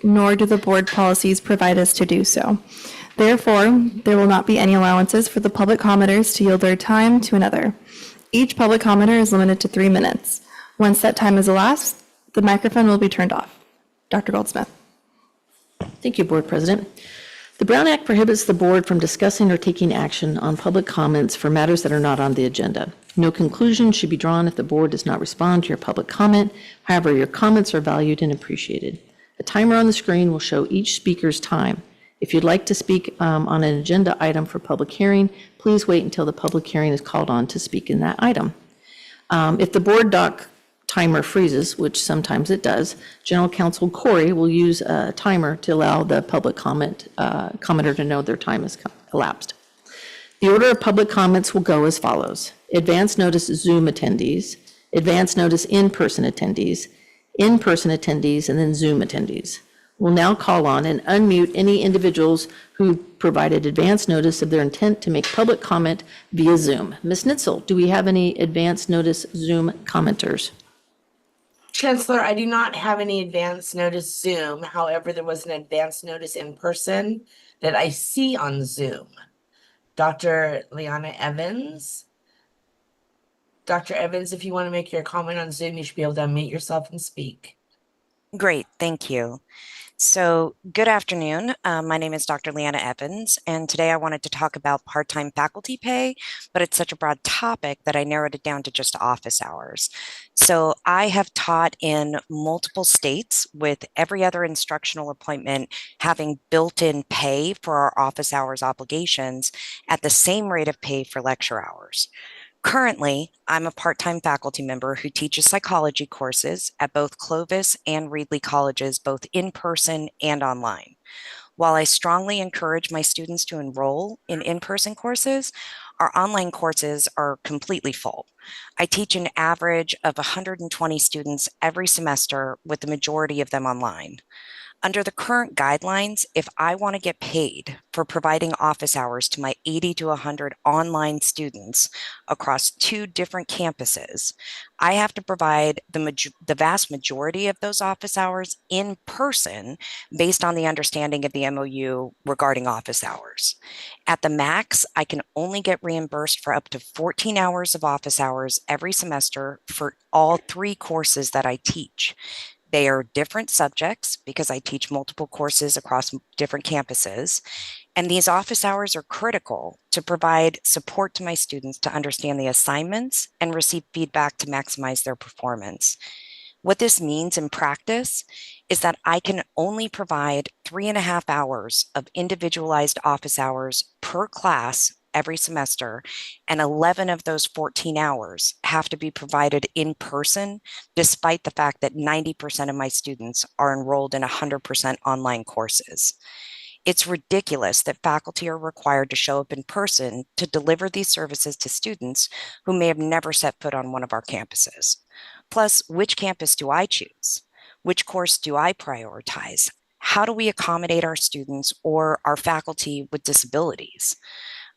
nor do the board policies provide us to do so. Therefore, there will not be any allowances for the public commenters to yield their time to another. Each public commenter is limited to 3 minutes. Once that time is elapsed, the microphone will be turned off. Dr. Goldsmith. Thank you, Board President. The Brown Act prohibits the board from discussing or taking action on public comments for matters that are not on the agenda. No conclusion should be drawn if the board does not respond to your public comment. However, your comments are valued and appreciated. A timer on the screen will show each speaker's time. If you'd like to speak on an agenda item for public hearing, please wait until the public hearing is called on to speak in that item. If the board doc timer freezes, which sometimes it does, General Counsel Corey will use a timer to allow the public commenter to know their time has elapsed. The order of public comments will go as follows: advance notice Zoom attendees, advance notice in-person attendees, and then Zoom attendees. We'll now call on and unmute any individuals who provided advance notice of their intent to make public comment via Zoom. Ms. Nitzel, do we have any advance notice Zoom commenters? Chancellor, I do not have any advance notice Zoom. However, there was an advance notice in person that I see on Zoom. Dr. Leanna Evans. Dr. Evans, if you want to make your comment on Zoom, you should be able to unmute yourself and speak. Great, thank you. So good afternoon. My name is Dr. Leanna Evans, and today I wanted to talk about part-time faculty pay, but it's such a broad topic that I narrowed it down to just office hours. So I have taught in multiple states with every other instructional appointment having built-in pay for our office hours obligations at the same rate of pay for lecture hours. Currently, I'm a part-time faculty member who teaches psychology courses at both Clovis and Reedley colleges, both in person and online. While I strongly encourage my students to enroll in in-person courses, our online courses are completely full. I teach an average of 120 students every semester, with the majority of them online. Under the current guidelines, if I want to get paid for providing office hours to my 80 to 100 online students across 2 different campuses, I have to provide the vast majority of those office hours in person based on the understanding of the MOU regarding office hours. At the max, I can only get reimbursed for up to 14 hours of office hours every semester for all 3 courses that I teach. They are different subjects because I teach multiple courses across different campuses. And these office hours are critical to provide support to my students to understand the assignments and receive feedback to maximize their performance. What this means in practice is that I can only provide 3.5 hours of individualized office hours per class every semester, and 11 of those 14 hours have to be provided in person, despite the fact that 90% of my students are enrolled in 100% online courses. It's ridiculous that faculty are required to show up in person to deliver these services to students who may have never set foot on one of our campuses. Plus, which campus do I choose? Which course do I prioritize? How do we accommodate our students or our faculty with disabilities?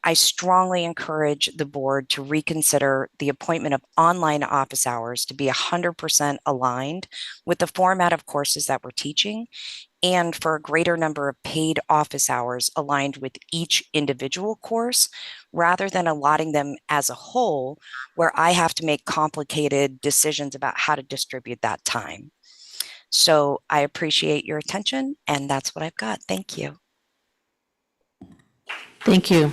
I strongly encourage the board to reconsider the appointment of online office hours to be 100% aligned with the format of courses that we're teaching, and for a greater number of paid office hours aligned with each individual course, rather than allotting them as a whole, where I have to make complicated decisions about how to distribute that time. So I appreciate your attention, and that's what I've got. Thank you. Thank you.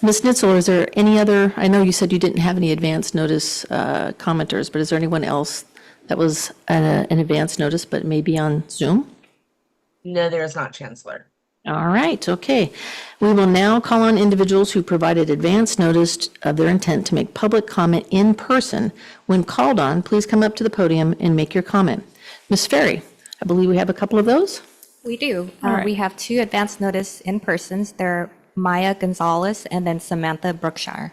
Ms. Nitzel, is there any other, I know you said you didn't have any advance notice commenters, but is there anyone else that was an advance notice but maybe on Zoom? No, there is not, Chancellor. All right, okay. We will now call on individuals who provided advance notice of their intent to make public comment in person. When called on, please come up to the podium and make your comment. Ms. Ferry, I believe we have a couple of those. We do. All right. We have 2 advance notice in persons. They're Maya Gonzalez and then Samantha Brookshire.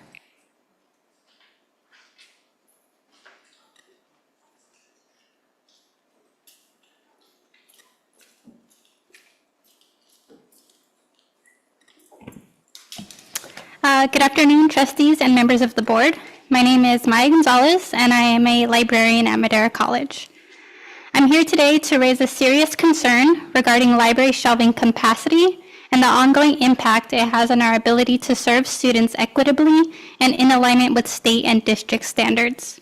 Good afternoon, trustees and members of the board. My name is Maya Gonzalez, and I am a librarian at Madera College. I'm here today to raise a serious concern regarding library shelving capacity and the ongoing impact it has on our ability to serve students equitably and in alignment with state and district standards.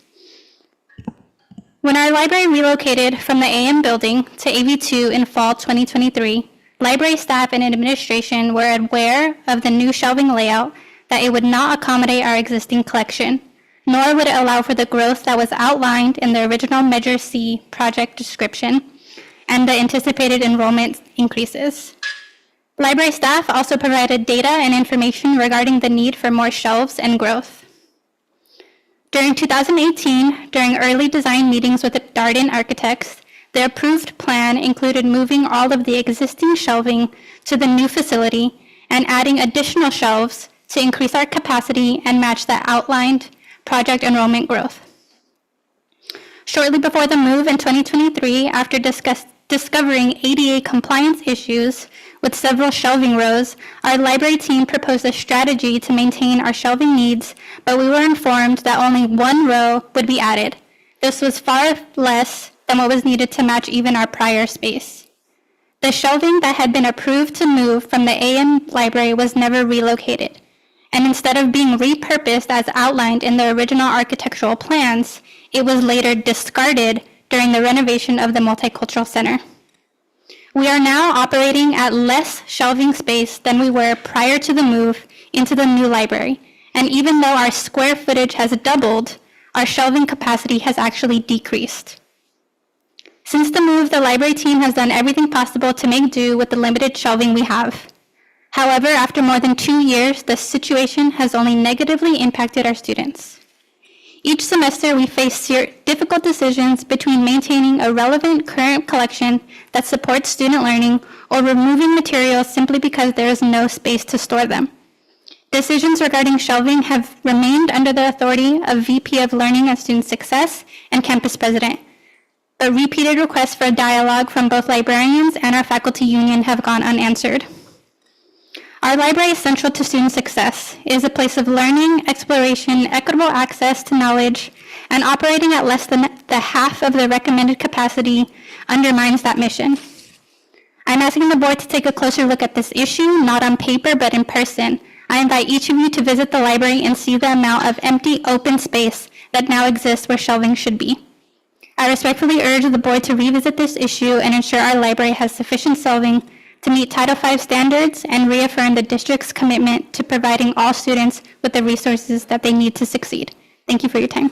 When our library relocated from the AM building to AV2 in fall 2023, library staff and administration were aware of the new shelving layout, that it would not accommodate our existing collection, nor would it allow for the growth that was outlined in the original Measure C project description and the anticipated enrollment increases. Library staff also provided data and information regarding the need for more shelves and growth. During 2018, during early design meetings with the Darden architects, the approved plan included moving all of the existing shelving to the new facility and adding additional shelves to increase our capacity and match the outlined project enrollment growth. Shortly before the move in 2023, after discovering ADA compliance issues with several shelving rows, our library team proposed a strategy to maintain our shelving needs, but we were informed that only one row would be added. This was far less than what was needed to match even our prior space. The shelving that had been approved to move from the AM library was never relocated, and instead of being repurposed as outlined in the original architectural plans, it was later discarded during the renovation of the Multicultural Center. We are now operating at less shelving space than we were prior to the move into the new library, and even though our square footage has doubled, our shelving capacity has actually decreased. Since the move, the library team has done everything possible to make do with the limited shelving we have. However, after more than 2 years, the situation has only negatively impacted our students. Each semester, we face difficult decisions between maintaining a relevant current collection that supports student learning or removing materials simply because there is no space to store them. Decisions regarding shelving have remained under the authority of VP of Learning and Student Success and Campus President, but repeated requests for dialogue from both librarians and our faculty union have gone unanswered. Our library is central to student success. It is a place of learning, exploration, equitable access to knowledge, and operating at less than the half of the recommended capacity undermines that mission. I'm asking the board to take a closer look at this issue, not on paper, but in person. I invite each of you to visit the library and see the amount of empty, open space that now exists where shelving should be. I respectfully urge the board to revisit this issue and ensure our library has sufficient shelving to meet Title V standards and reaffirm the district's commitment to providing all students with the resources that they need to succeed. Thank you for your time.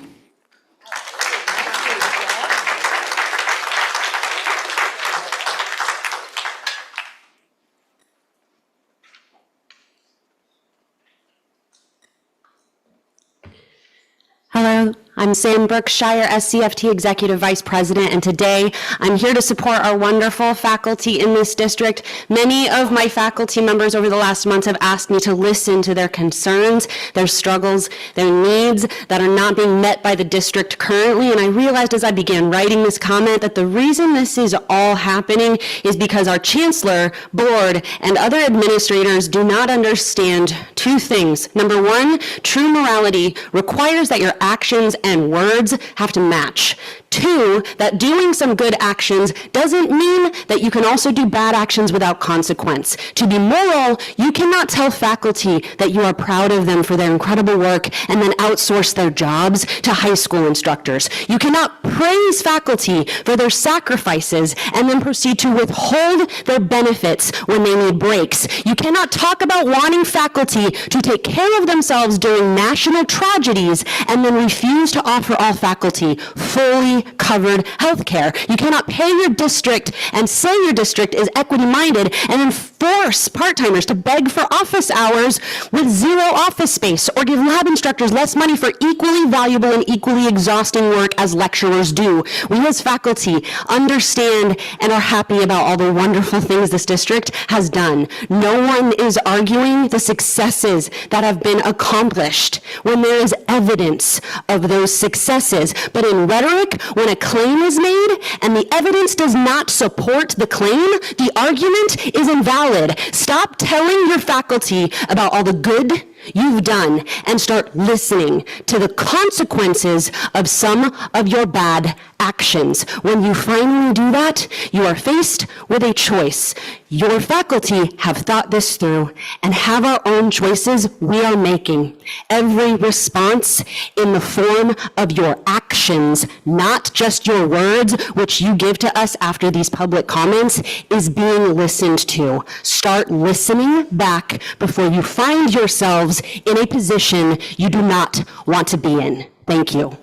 Hello, I'm Sam Brookshire, SCFT Executive Vice President, and today I'm here to support our wonderful faculty in this district. Many of my faculty members over the last months have asked me to listen to their concerns, their struggles, their needs that are not being met by the district currently, and I realized as I began writing this comment that the reason this is all happening is because our chancellor, board, and other administrators do not understand two things. Number one, true morality requires that your actions and words have to match. Two, that doing some good actions doesn't mean that you can also do bad actions without consequence. To be moral, you cannot tell faculty that you are proud of them for their incredible work and then outsource their jobs to high school instructors. You cannot praise faculty for their sacrifices and then proceed to withhold their benefits when they need breaks. You cannot talk about wanting faculty to take care of themselves during national tragedies and then refuse to offer all faculty fully covered health care. You cannot pay your district and say your district is equity-minded and then force part-timers to beg for office hours with zero office space or give lab instructors less money for equally valuable and equally exhausting work as lecturers do. We as faculty understand and are happy about all the wonderful things this district has done. No one is arguing the successes that have been accomplished when there is evidence of those successes. But in rhetoric, when a claim is made and the evidence does not support the claim, the argument is invalid. Stop telling your faculty about all the good you've done and start listening to the consequences of some of your bad actions. When you finally do that, you are faced with a choice. Your faculty have thought this through and have our own choices we are making. Every response in the form of your actions, not just your words, which you give to us after these public comments, is being listened to. Start listening back before you find yourselves in a position you do not want to be in. Thank you.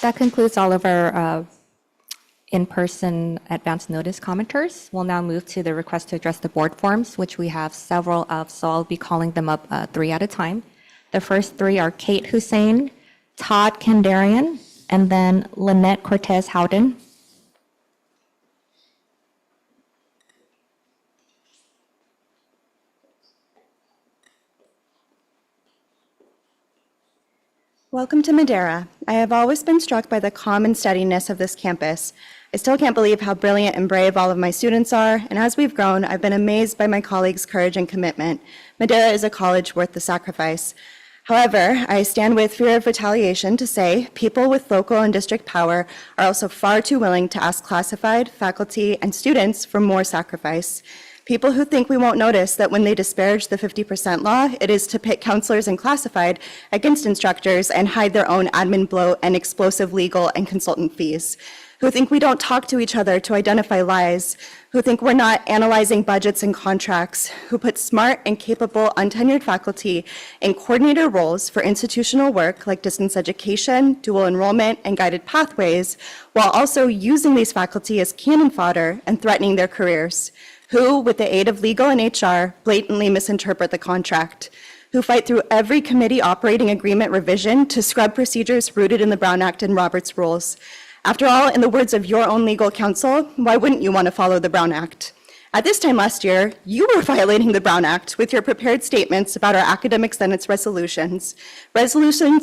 That concludes all of our in-person advance notice commenters. We'll now move to the request to address the board forms, which we have several of, so I'll be calling them up 3 at a time. The first 3 are Kate Hussein, Todd Kandarian, and then Lynette Cortez Howden. Welcome to Madera. I have always been struck by the calm and steadiness of this campus. I still can't believe how brilliant and brave all of my students are, and as we've grown, I've been amazed by my colleagues' courage and commitment. Madera is a college worth the sacrifice. However, I stand with fear of retaliation to say people with local and district power are also far too willing to ask classified, faculty, and students for more sacrifice. People who think we won't notice that when they disparage the 50% law, it is to pit counselors and classified against instructors and hide their own admin bloat and explosive legal and consultant fees. Who think we don't talk to each other to identify lies, who think we're not analyzing budgets and contracts, who put smart and capable untenured faculty in coordinator roles for institutional work like distance education, dual enrollment, and guided pathways, while also using these faculty as cannon fodder and threatening their careers, who, with the aid of legal and HR, blatantly misinterpret the contract, who fight through every committee operating agreement revision to scrub procedures rooted in the Brown Act and Roberts Rules. After all, in the words of your own legal counsel, why wouldn't you want to follow the Brown Act? At this time last year, you were violating the Brown Act with your prepared statements about our academic senate's resolutions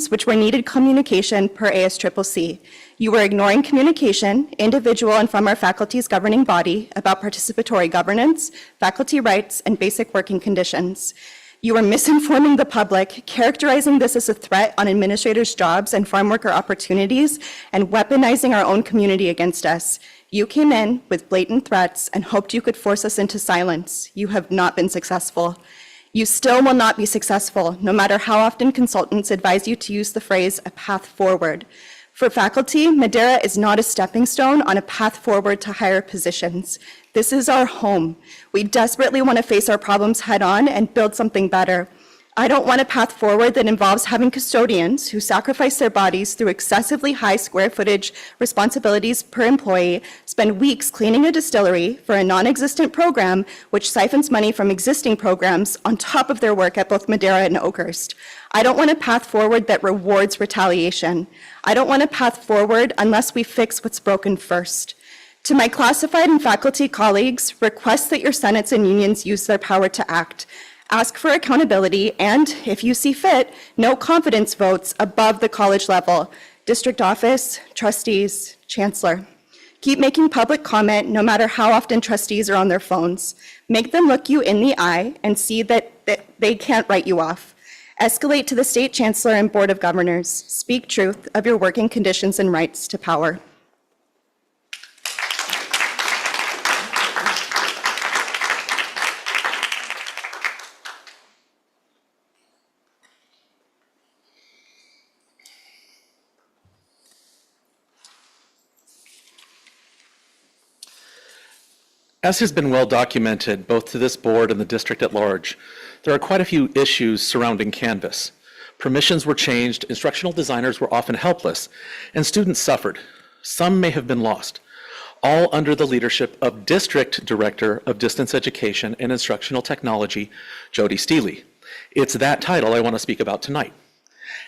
which were needed communication per ASCCC. You were ignoring communication, individual and from our faculty's governing body, about participatory governance, faculty rights, and basic working conditions. You are misinforming the public, characterizing this as a threat on administrators' jobs and farm worker opportunities, and weaponizing our own community against us. You came in with blatant threats and hoped you could force us into silence. You have not been successful. You still will not be successful, no matter how often consultants advise you to use the phrase, a path forward. For faculty, Madera is not a stepping stone on a path forward to higher positions. This is our home. We desperately want to face our problems head on and build something better. I don't want a path forward that involves having custodians who sacrifice their bodies through excessively high square footage responsibilities per employee, spend weeks cleaning a distillery for a non-existent program which siphons money from existing programs on top of their work at both Madera and Oakhurst. I don't want a path forward that rewards retaliation. I don't want a path forward unless we fix what's broken first. To my classified and faculty colleagues, request that your senates and unions use their power to act. Ask for accountability and, if you see fit, no confidence votes above the college level. District office, trustees, chancellor. Keep making public comment no matter how often trustees are on their phones. Make them look you in the eye and see that they can't write you off. Escalate to the state chancellor and board of governors. Speak truth of your working conditions and rights to power. As has been well documented, both to this board and the district at large, there are quite a few issues surrounding Canvas. Permissions were changed, instructional designers were often helpless, and students suffered. Some may have been lost, all under the leadership of District Director of Distance Education and Instructional Technology, Jody Steele. It's that title I want to speak about tonight.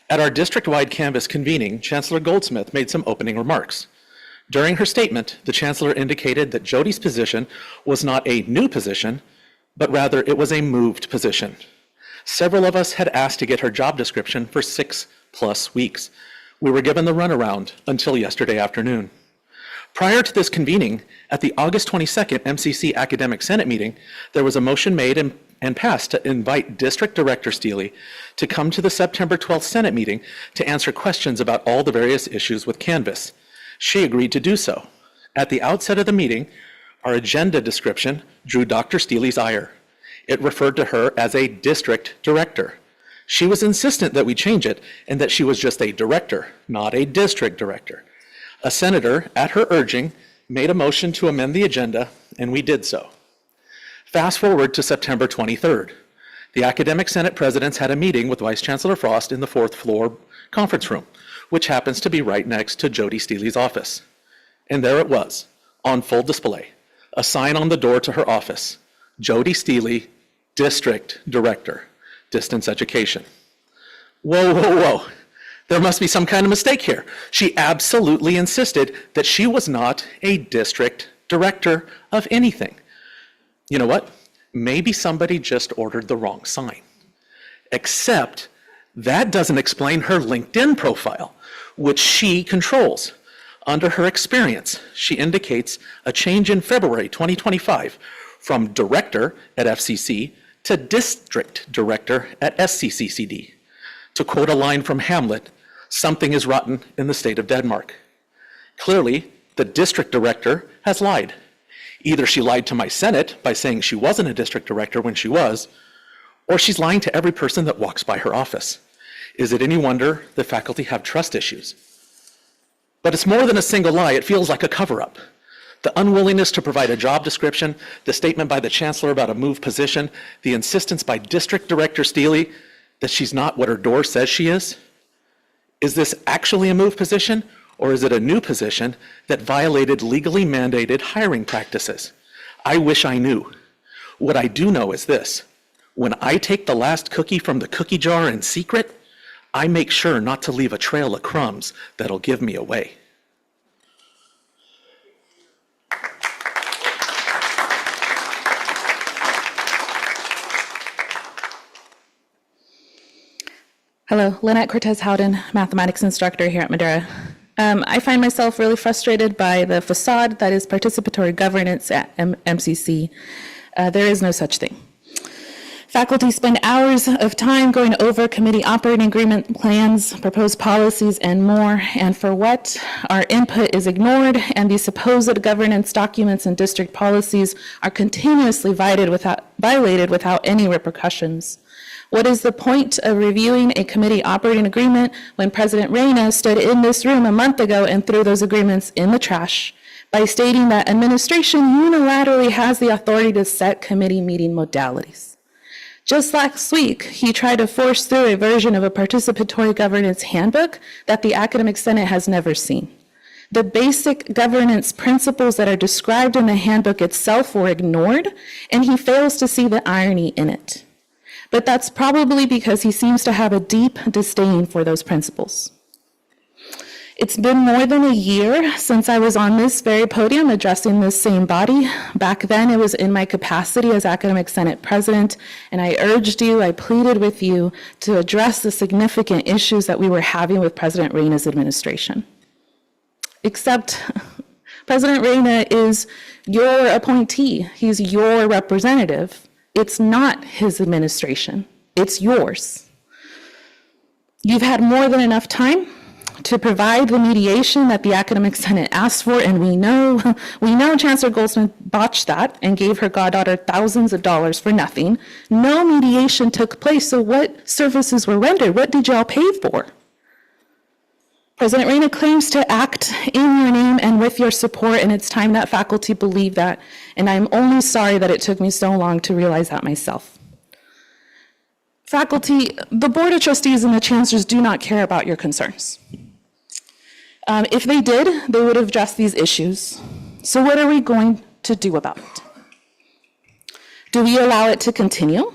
At our district-wide Canvas convening, Chancellor Goldsmith made some opening remarks. During her statement, the Chancellor indicated that Jody's position was not a new position, but rather it was a moved position. Several of us had asked to get her job description for 6+ weeks. We were given the runaround until yesterday afternoon. Prior to this convening, at the August 22nd MCC Academic Senate meeting, there was a motion made and passed to invite District Director Steele to come to the September 12th Senate meeting to answer questions about all the various issues with Canvas. She agreed to do so. At the outset of the meeting, our agenda description drew Dr. Steele's ire. It referred to her as a district director. She was insistent that we change it and that she was just a director, not a district director. A senator, at her urging, made a motion to amend the agenda, and we did so. Fast forward to September 23rd. The Academic Senate presidents had a meeting with Vice Chancellor Frost in the 4th floor conference room, which happens to be right next to Jody Steele's office. And there it was, on full display, a sign on the door to her office, Jody Steele, District Director, Distance Education. Whoa, whoa, whoa. There must be some kind of mistake here. She absolutely insisted that she was not a district director of anything. You know what? Maybe somebody just ordered the wrong sign. Except that doesn't explain her LinkedIn profile, which she controls. Under her experience, she indicates a change in February 2025 from director at FCC to district director at SCCCD. To quote a line from Hamlet, something is rotten in the state of Denmark. Clearly, the district director has lied. Either she lied to my Senate by saying she wasn't a district director when she was, or she's lying to every person that walks by her office. Is it any wonder the faculty have trust issues? But it's more than a single lie. It feels like a cover-up. The unwillingness to provide a job description, the statement by the chancellor about a moved position, the insistence by District Director Steele that she's not what her door says she is. Is this actually a moved position, or is it a new position that violated legally mandated hiring practices? I wish I knew. What I do know is this: when I take the last cookie from the cookie jar in secret, I make sure not to leave a trail of crumbs that'll give me away. Hello, Lynette Cortez Howden, mathematics instructor here at Madera. I find myself really frustrated by the facade that is participatory governance at MCC. There is no such thing. Faculty spend hours of time going over committee operating agreement plans, proposed policies, and more, and for what? Our input is ignored, and the supposed governance documents and district policies are continuously violated without any repercussions. What is the point of reviewing a committee operating agreement when President Reyna stood in this room a month ago and threw those agreements in the trash by stating that administration unilaterally has the authority to set committee meeting modalities? Just last week, he tried to force through a version of a participatory governance handbook that the Academic Senate has never seen. The basic governance principles that are described in the handbook itself were ignored, and he fails to see the irony in it. But that's probably because he seems to have a deep disdain for those principles. It's been more than a year since I was on this very podium addressing this same body. Back then, it was in my capacity as Academic Senate President, and I urged you, I pleaded with you to address the significant issues that we were having with President Reyna's administration. Except President Reyna is your appointee. He's your representative. It's not his administration, it's yours. You've had more than enough time to provide the mediation that the Academic Senate asked for, and we know Chancellor Goldsmith botched that and gave her goddaughter thousands of dollars for nothing. No mediation took place, so what services were rendered? What did y'all pay for? President Reyna claims to act in your name and with your support, and it's time that faculty believe that, and I'm only sorry that it took me so long to realize that myself. Faculty, the Board of Trustees and the Chancellors do not care about your concerns. If they did, they would have addressed these issues. So what are we going to do about it? Do we allow it to continue?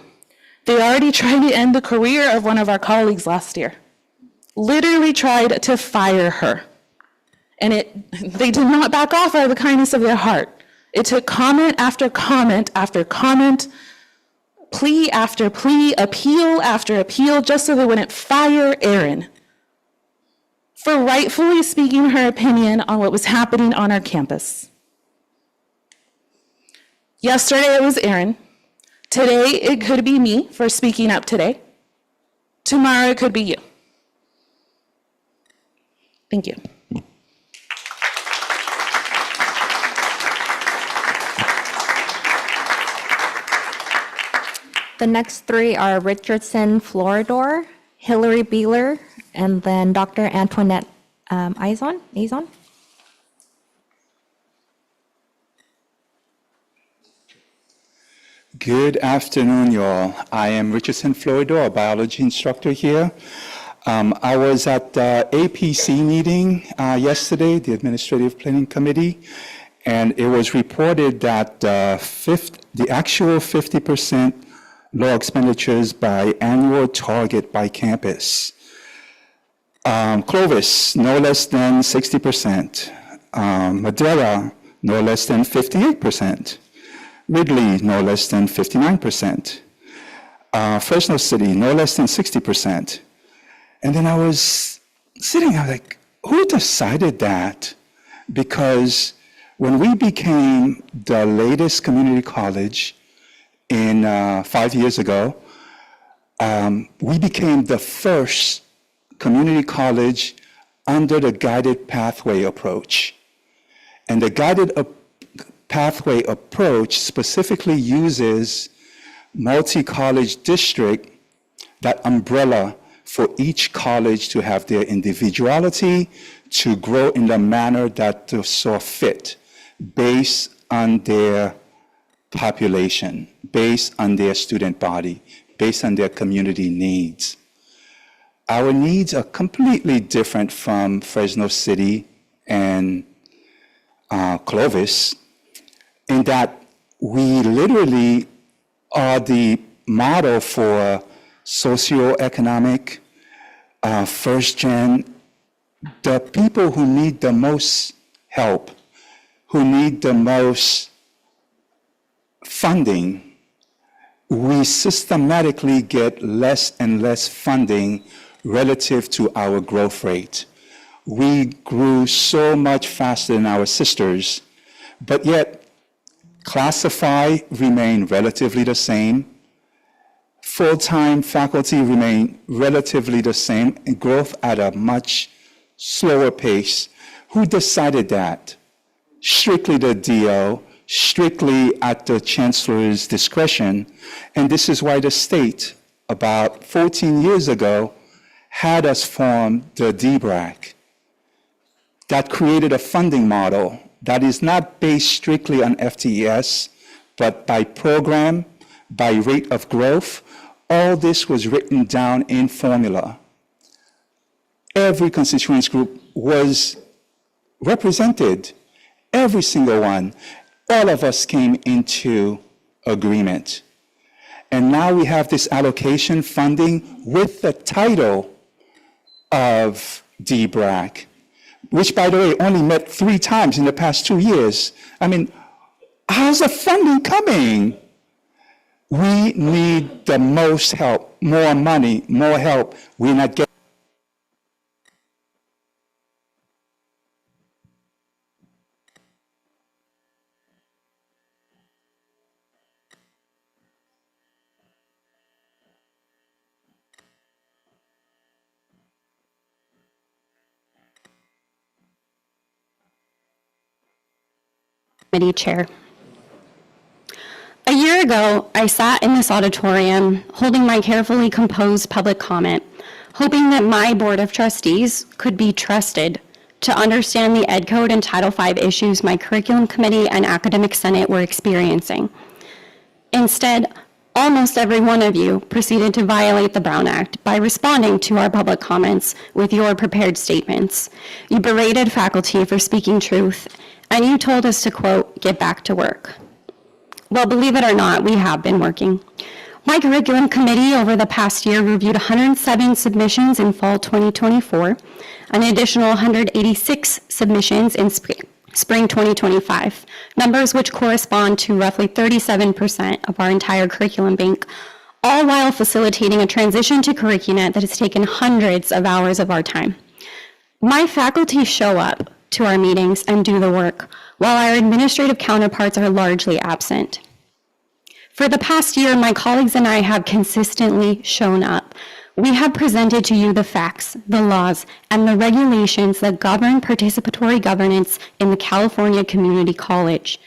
They already tried to end the career of one of our colleagues last year. Literally tried to fire her. And they did not back off out of the kindness of their heart. It took comment after comment after comment, plea after plea, appeal after appeal, just so they wouldn't fire Aaron. for rightfully speaking her opinion on what was happening on our campus. Yesterday it was Erin. Today it could be me for speaking up today. Tomorrow it could be you. Thank you. The next three are Richardson Floridor, Hillary Beeler, and then Dr. Antoinette Aizon. Good afternoon, y'all. I am Richardson Floridor, a biology instructor here. I was at the APC meeting yesterday, the Administrative Planning Committee, and it was reported that the actual 50% law expenditures by annual target by campus. Clovis, no less than 60%. Madera, no less than 58%. Ridley, no less than 59%. Fresno City, no less than 60%. And then I was sitting, I was like, who decided that? Because when we became the latest community college in 5 years ago, we became the first community college under the guided pathway approach. And the guided pathway approach specifically uses multi-college district, that umbrella for each college to have their individuality, to grow in the manner that they saw fit, based on their population, based on their student body, based on their community needs. Our needs are completely different from Fresno City and Clovis, in that we literally are the model for socioeconomic, first gen, the people who need the most help, who need the most funding. We systematically get less and less funding relative to our growth rate. We grew so much faster than our sisters, but yet classify remain relatively the same. Full-time faculty remain relatively the same, and growth at a much slower pace. Who decided that? Strictly the DO, strictly at the chancellor's discretion. And this is why the state, about 14 years ago, had us form the DBRAC. That created a funding model that is not based strictly on FTES, but by program, by rate of growth. All this was written down in formula. Every constituents group was represented, every single one. All of us came into agreement. And now we have this allocation funding with the title of DBRAC, which, by the way, only met 3 times in the past 2 years. I mean, how's the funding coming? We need the most help, more money, more help. We're not getting. Committee Chair. A year ago, I sat in this auditorium holding my carefully composed public comment, hoping that my Board of Trustees could be trusted to understand the Ed Code and Title V issues my Curriculum Committee and Academic Senate were experiencing. Instead, almost every one of you proceeded to violate the Brown Act by responding to our public comments with your prepared statements. You berated faculty for speaking truth, and you told us to, quote, get back to work. Well, believe it or not, we have been working. My curriculum committee over the past year reviewed 107 submissions in fall 2024, an additional 186 submissions in spring 2025, numbers which correspond to roughly 37% of our entire curriculum bank, all while facilitating a transition to Curricunet that has taken hundreds of hours of our time. My faculty show up to our meetings and do the work, while our administrative counterparts are largely absent. For the past year, my colleagues and I have consistently shown up. We have presented to you the facts, the laws, and the regulations that govern participatory governance in the California Community College.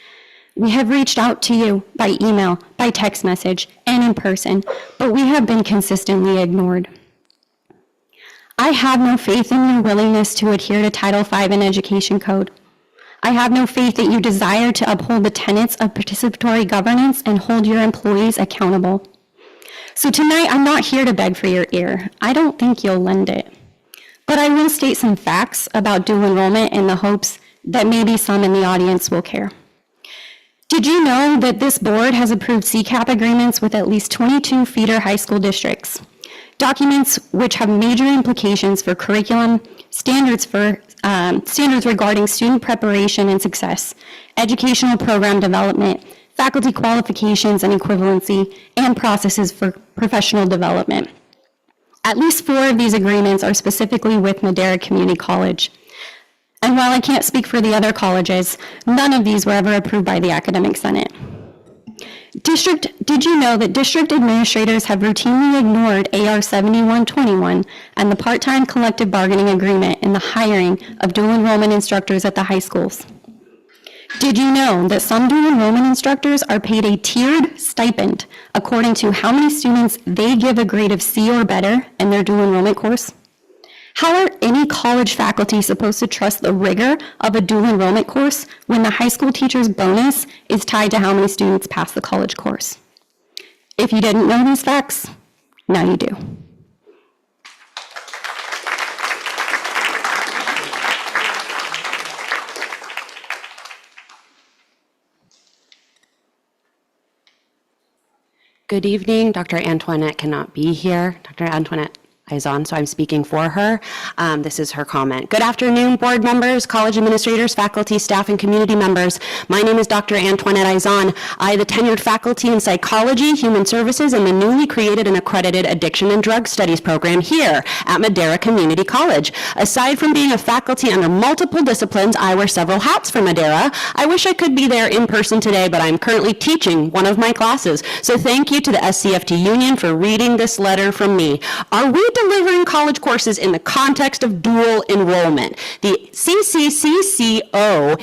We have reached out to you by email, by text message, and in person, but we have been consistently ignored. I have no faith in your willingness to adhere to Title V and Education Code. I have no faith that you desire to uphold the tenets of participatory governance and hold your employees accountable. So tonight, I'm not here to beg for your ear. I don't think you'll lend it. But I will state some facts about dual enrollment in the hopes that maybe some in the audience will care. Did you know that this board has approved CCAP agreements with at least 22 feeder high school districts? Documents which have major implications for curriculum, standards regarding student preparation and success, educational program development, faculty qualifications and equivalency, and processes for professional development. At least 4 of these agreements are specifically with Madera Community College. And while I can't speak for the other colleges, none of these were ever approved by the Academic Senate. Did you know that district administrators have routinely ignored AR 7121 and the part-time collective bargaining agreement in the hiring of dual enrollment instructors at the high schools? Did you know that some dual enrollment instructors are paid a tiered stipend according to how many students they give a grade of C or better in their dual enrollment course? How are any college faculty supposed to trust the rigor of a dual enrollment course when the high school teacher's bonus is tied to how many students pass the college course? If you didn't know these facts, now you do. Good evening. Dr. Antoinette cannot be here. Dr. Antoinette is on, so I'm speaking for her. This is her comment. Good afternoon, board members, college administrators, faculty, staff, and community members. My name is Dr. Antoinette Izon. I, the tenured faculty in psychology, human services, and the newly created and accredited addiction and drug studies program here at Madera Community College. Aside from being a faculty under multiple disciplines, I wear several hats for Madera. I wish I could be there in person today, but I'm currently teaching one of my classes. So thank you to the SCFT Union for reading this letter from me. Are we delivering college courses in the context of dual enrollment? The SCCCD,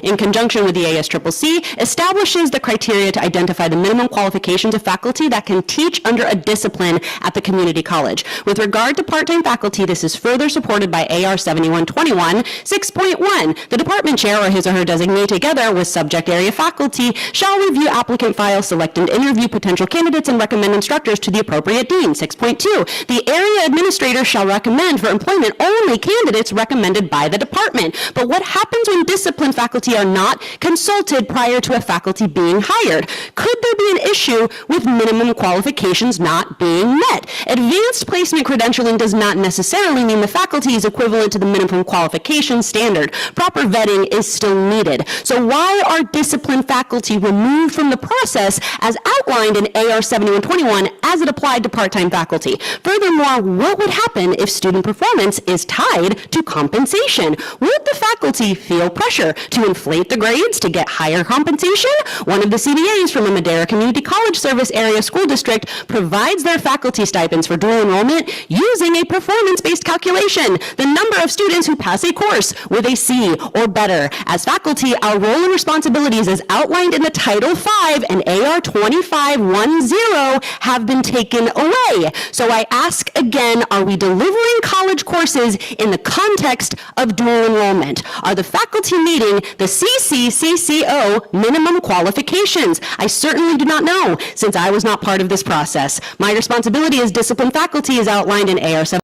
in conjunction with the ASCCC, establishes the criteria to identify the minimum qualifications of faculty that can teach under a discipline at the community college. With regard to part-time faculty, this is further supported by AR 7121 6.1. The department chair or his or her designee, together with subject area faculty, shall review applicant files, select and interview potential candidates, and recommend instructors to the appropriate dean. 6.2. The area administrator shall recommend for employment only candidates recommended by the department. But what happens when disciplined faculty are not consulted prior to a faculty being hired? Could there be an issue with minimum qualifications not being met? Advanced placement credentialing does not necessarily mean the faculty is equivalent to the minimum qualification standard. Proper vetting is still needed. So why are disciplined faculty removed from the process as outlined in AR 7121 as it applied to part-time faculty? Furthermore, what would happen if student performance is tied to compensation? Would the faculty feel pressure to inflate the grades to get higher compensation? One of the CBAs from a Madera Community College Service Area School District provides their faculty stipends for dual enrollment using a performance-based calculation, the number of students who pass a course with a C or better. As faculty, our role and responsibilities as outlined in the Title V and AR 2510 have been taken away. So I ask again, are we delivering college courses in the context of dual enrollment? Are the faculty meeting the SCCCD minimum qualifications? I certainly do not know, since I was not part of this process. My responsibility as disciplined faculty is outlined in AR 7.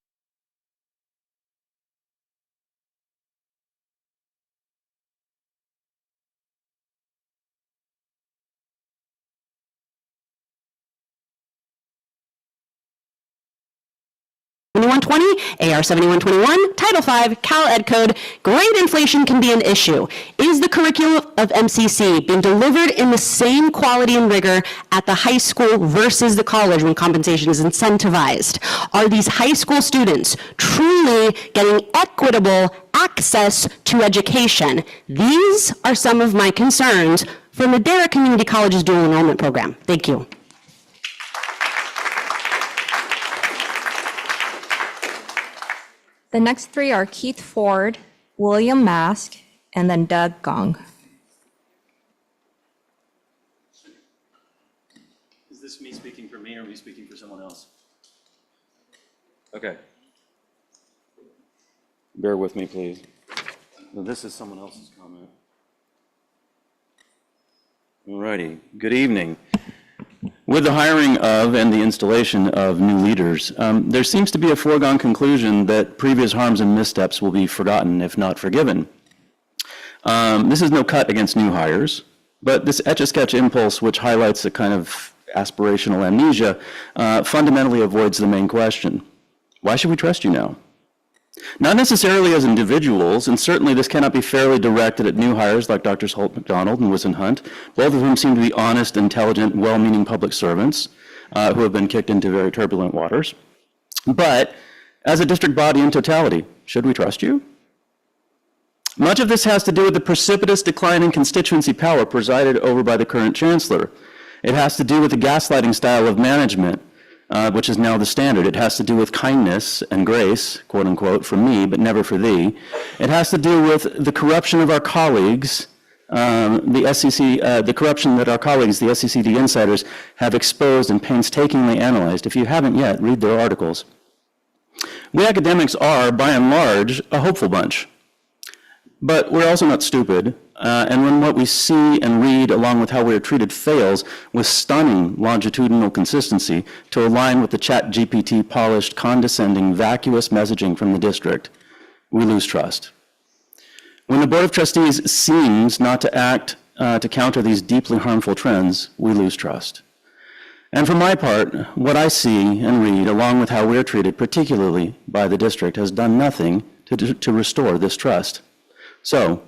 AR 7121, Title V, Cal Ed Code, grade inflation can be an issue. Is the curriculum of MCC being delivered in the same quality and rigor at the high school versus the college when compensation is incentivized? Are these high school students truly getting equitable access to education. These are some of my concerns for Madera Community College's dual enrollment program. Thank you. The next three are Keith Ford, William Mask, and then Doug Gong. Is this me speaking for me or me speaking for someone else? Okay. Bear with me, please. Now, this is someone else's comment. All righty. Good evening. With the hiring of and the installation of new leaders, there seems to be a foregone conclusion that previous harms and missteps will be forgotten, if not forgiven. This is no cut against new hires, but this Etch-a-Sketch impulse, which highlights a kind of aspirational amnesia, fundamentally avoids the main question. Why should we trust you now? Not necessarily as individuals, and certainly this cannot be fairly directed at new hires like Drs. Holt McDonald and Whissen Hunt, both of whom seem to be honest, intelligent, well-meaning public servants who have been kicked into very turbulent waters. But as a district body in totality, should we trust you? Much of this has to do with the precipitous decline in constituency power presided over by the current chancellor. It has to do with the gaslighting style of management, which is now the standard. It has to do with kindness and grace, quote unquote, for me, but never for thee. It has to do with the corruption of our colleagues, the corruption that our colleagues, the SCCD insiders, have exposed and painstakingly analyzed. If you haven't yet, read their articles. We academics are, by and large, a hopeful bunch. But we're also not stupid, and when what we see and read along with how we are treated fails with stunning longitudinal consistency to align with the ChatGPT polished, condescending, vacuous messaging from the district, we lose trust. When the Board of Trustees seems not to act to counter these deeply harmful trends, we lose trust. And for my part, what I see and read along with how we are treated, particularly by the district, has done nothing to restore this trust. So,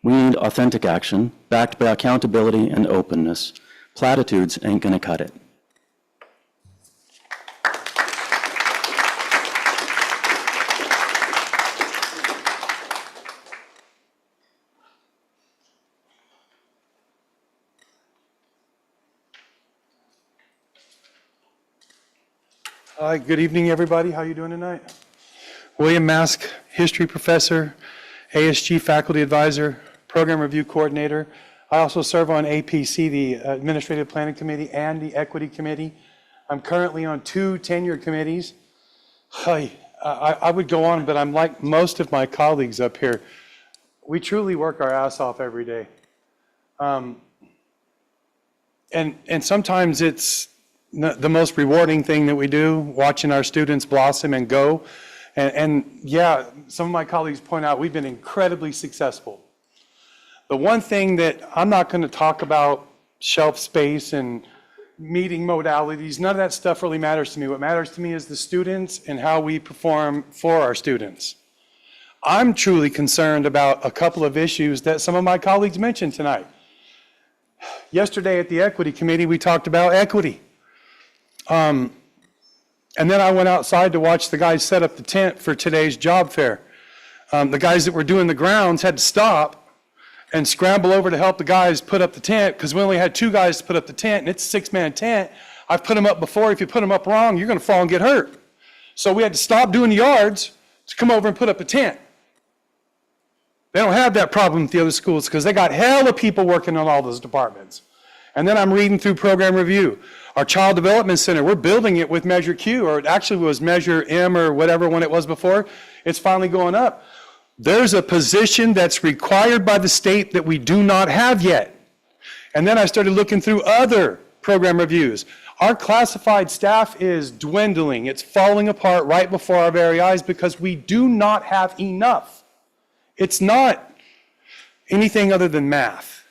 we need authentic action, backed by accountability and openness. Platitudes ain't gonna cut it. Hi, good evening, everybody. How you doing tonight? William Mask, history professor, ASG faculty advisor, program review coordinator. I also serve on APC, the Administrative Planning Committee, and the Equity Committee. I'm currently on 2 tenure committees. I would go on, but I'm like most of my colleagues up here. We truly work our ass off every day. And sometimes it's the most rewarding thing that we do, watching our students blossom and go. And yeah, some of my colleagues point out we've been incredibly successful. The one thing that I'm not going to talk about shelf space and meeting modalities, none of that stuff really matters to me. What matters to me is the students and how we perform for our students. I'm truly concerned about a couple of issues that some of my colleagues mentioned tonight. Yesterday at the Equity Committee, we talked about equity. And then I went outside to watch the guys set up the tent for today's job fair. The guys that were doing the grounds had to stop and scramble over to help the guys put up the tent because we only had 2 guys to put up the tent, and it's a 6-man tent. I've put them up before. If you put them up wrong, you're going to fall and get hurt. So we had to stop doing the yards to come over and put up a tent. They don't have that problem with the other schools because they got hell of people working on all those departments. And then I'm reading through program review. Our Child Development Center, we're building it with Measure Q, or it actually was Measure M or whatever one it was before. It's finally going up. There's a position that's required by the state that we do not have yet. And then I started looking through other program reviews. Our classified staff is dwindling. It's falling apart right before our very eyes because we do not have enough. It's not anything other than math.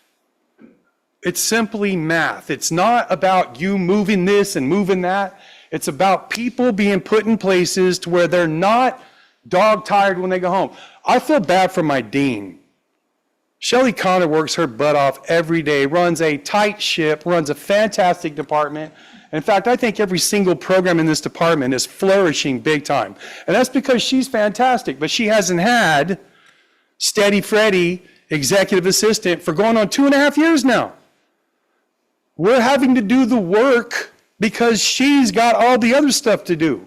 It's simply math. It's not about you moving this and moving that. It's about people being put in places to where they're not dog-tired when they go home. I feel bad for my dean. Shelley Connor works her butt off every day, runs a tight ship, runs a fantastic department. In fact, I think every single program in this department is flourishing big time. And that's because she's fantastic, but she hasn't had Steady Freddy, executive assistant, for going on 2.5 years now. We're having to do the work because she's got all the other stuff to do.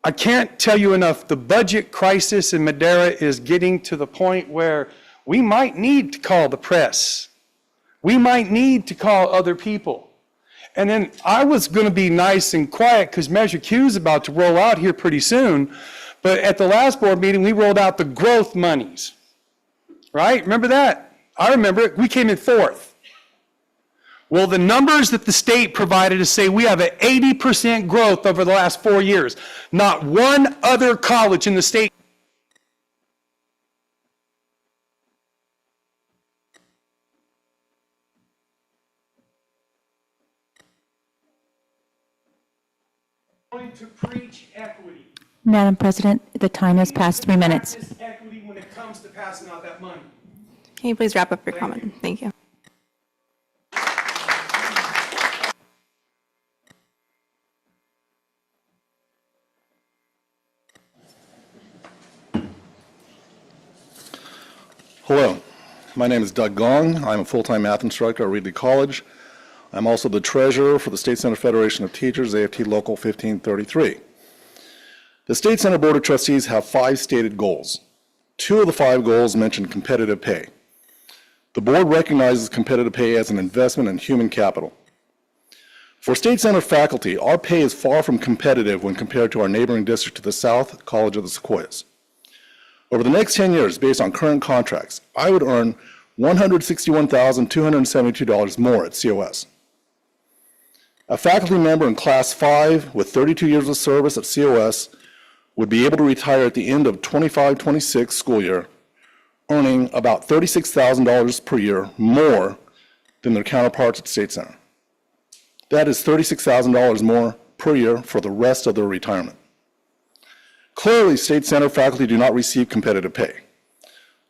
I can't tell you enough, the budget crisis in Madera is getting to the point where we might need to call the press. We might need to call other people. And then I was going to be nice and quiet because Measure Q is about to roll out here pretty soon. But at the last board meeting, we rolled out the growth monies. Right? Remember that? I remember it. We came in 4th. Well, the numbers that the state provided us say we have an 80% growth over the last 4 years. Not one other college in the state. Going to preach equity. Madam President, the time has passed 3 minutes. Practice equity when it comes to passing out that money. Can you please wrap up your comment? Thank you. Hello, my name is Doug Gong. I'm a full-time math instructor at Reedley College. I'm also the treasurer for the State Center Federation of Teachers, AFT Local 1533. The State Center Board of Trustees have 5 stated goals. 2 of the 5 goals mention competitive pay. The board recognizes competitive pay as an investment in human capital. For State Center faculty, our pay is far from competitive when compared to our neighboring district to the south, College of the Sequoias. Over the next 10 years, based on current contracts, I would earn $161,272 more at COS. A faculty member in Class 5 with 32 years of service at COS would be able to retire at the end of 25-26 school year, earning about $36,000 per year more than their counterparts at State Center. That is $36,000 more per year for the rest of their retirement. Clearly, State Center faculty do not receive competitive pay.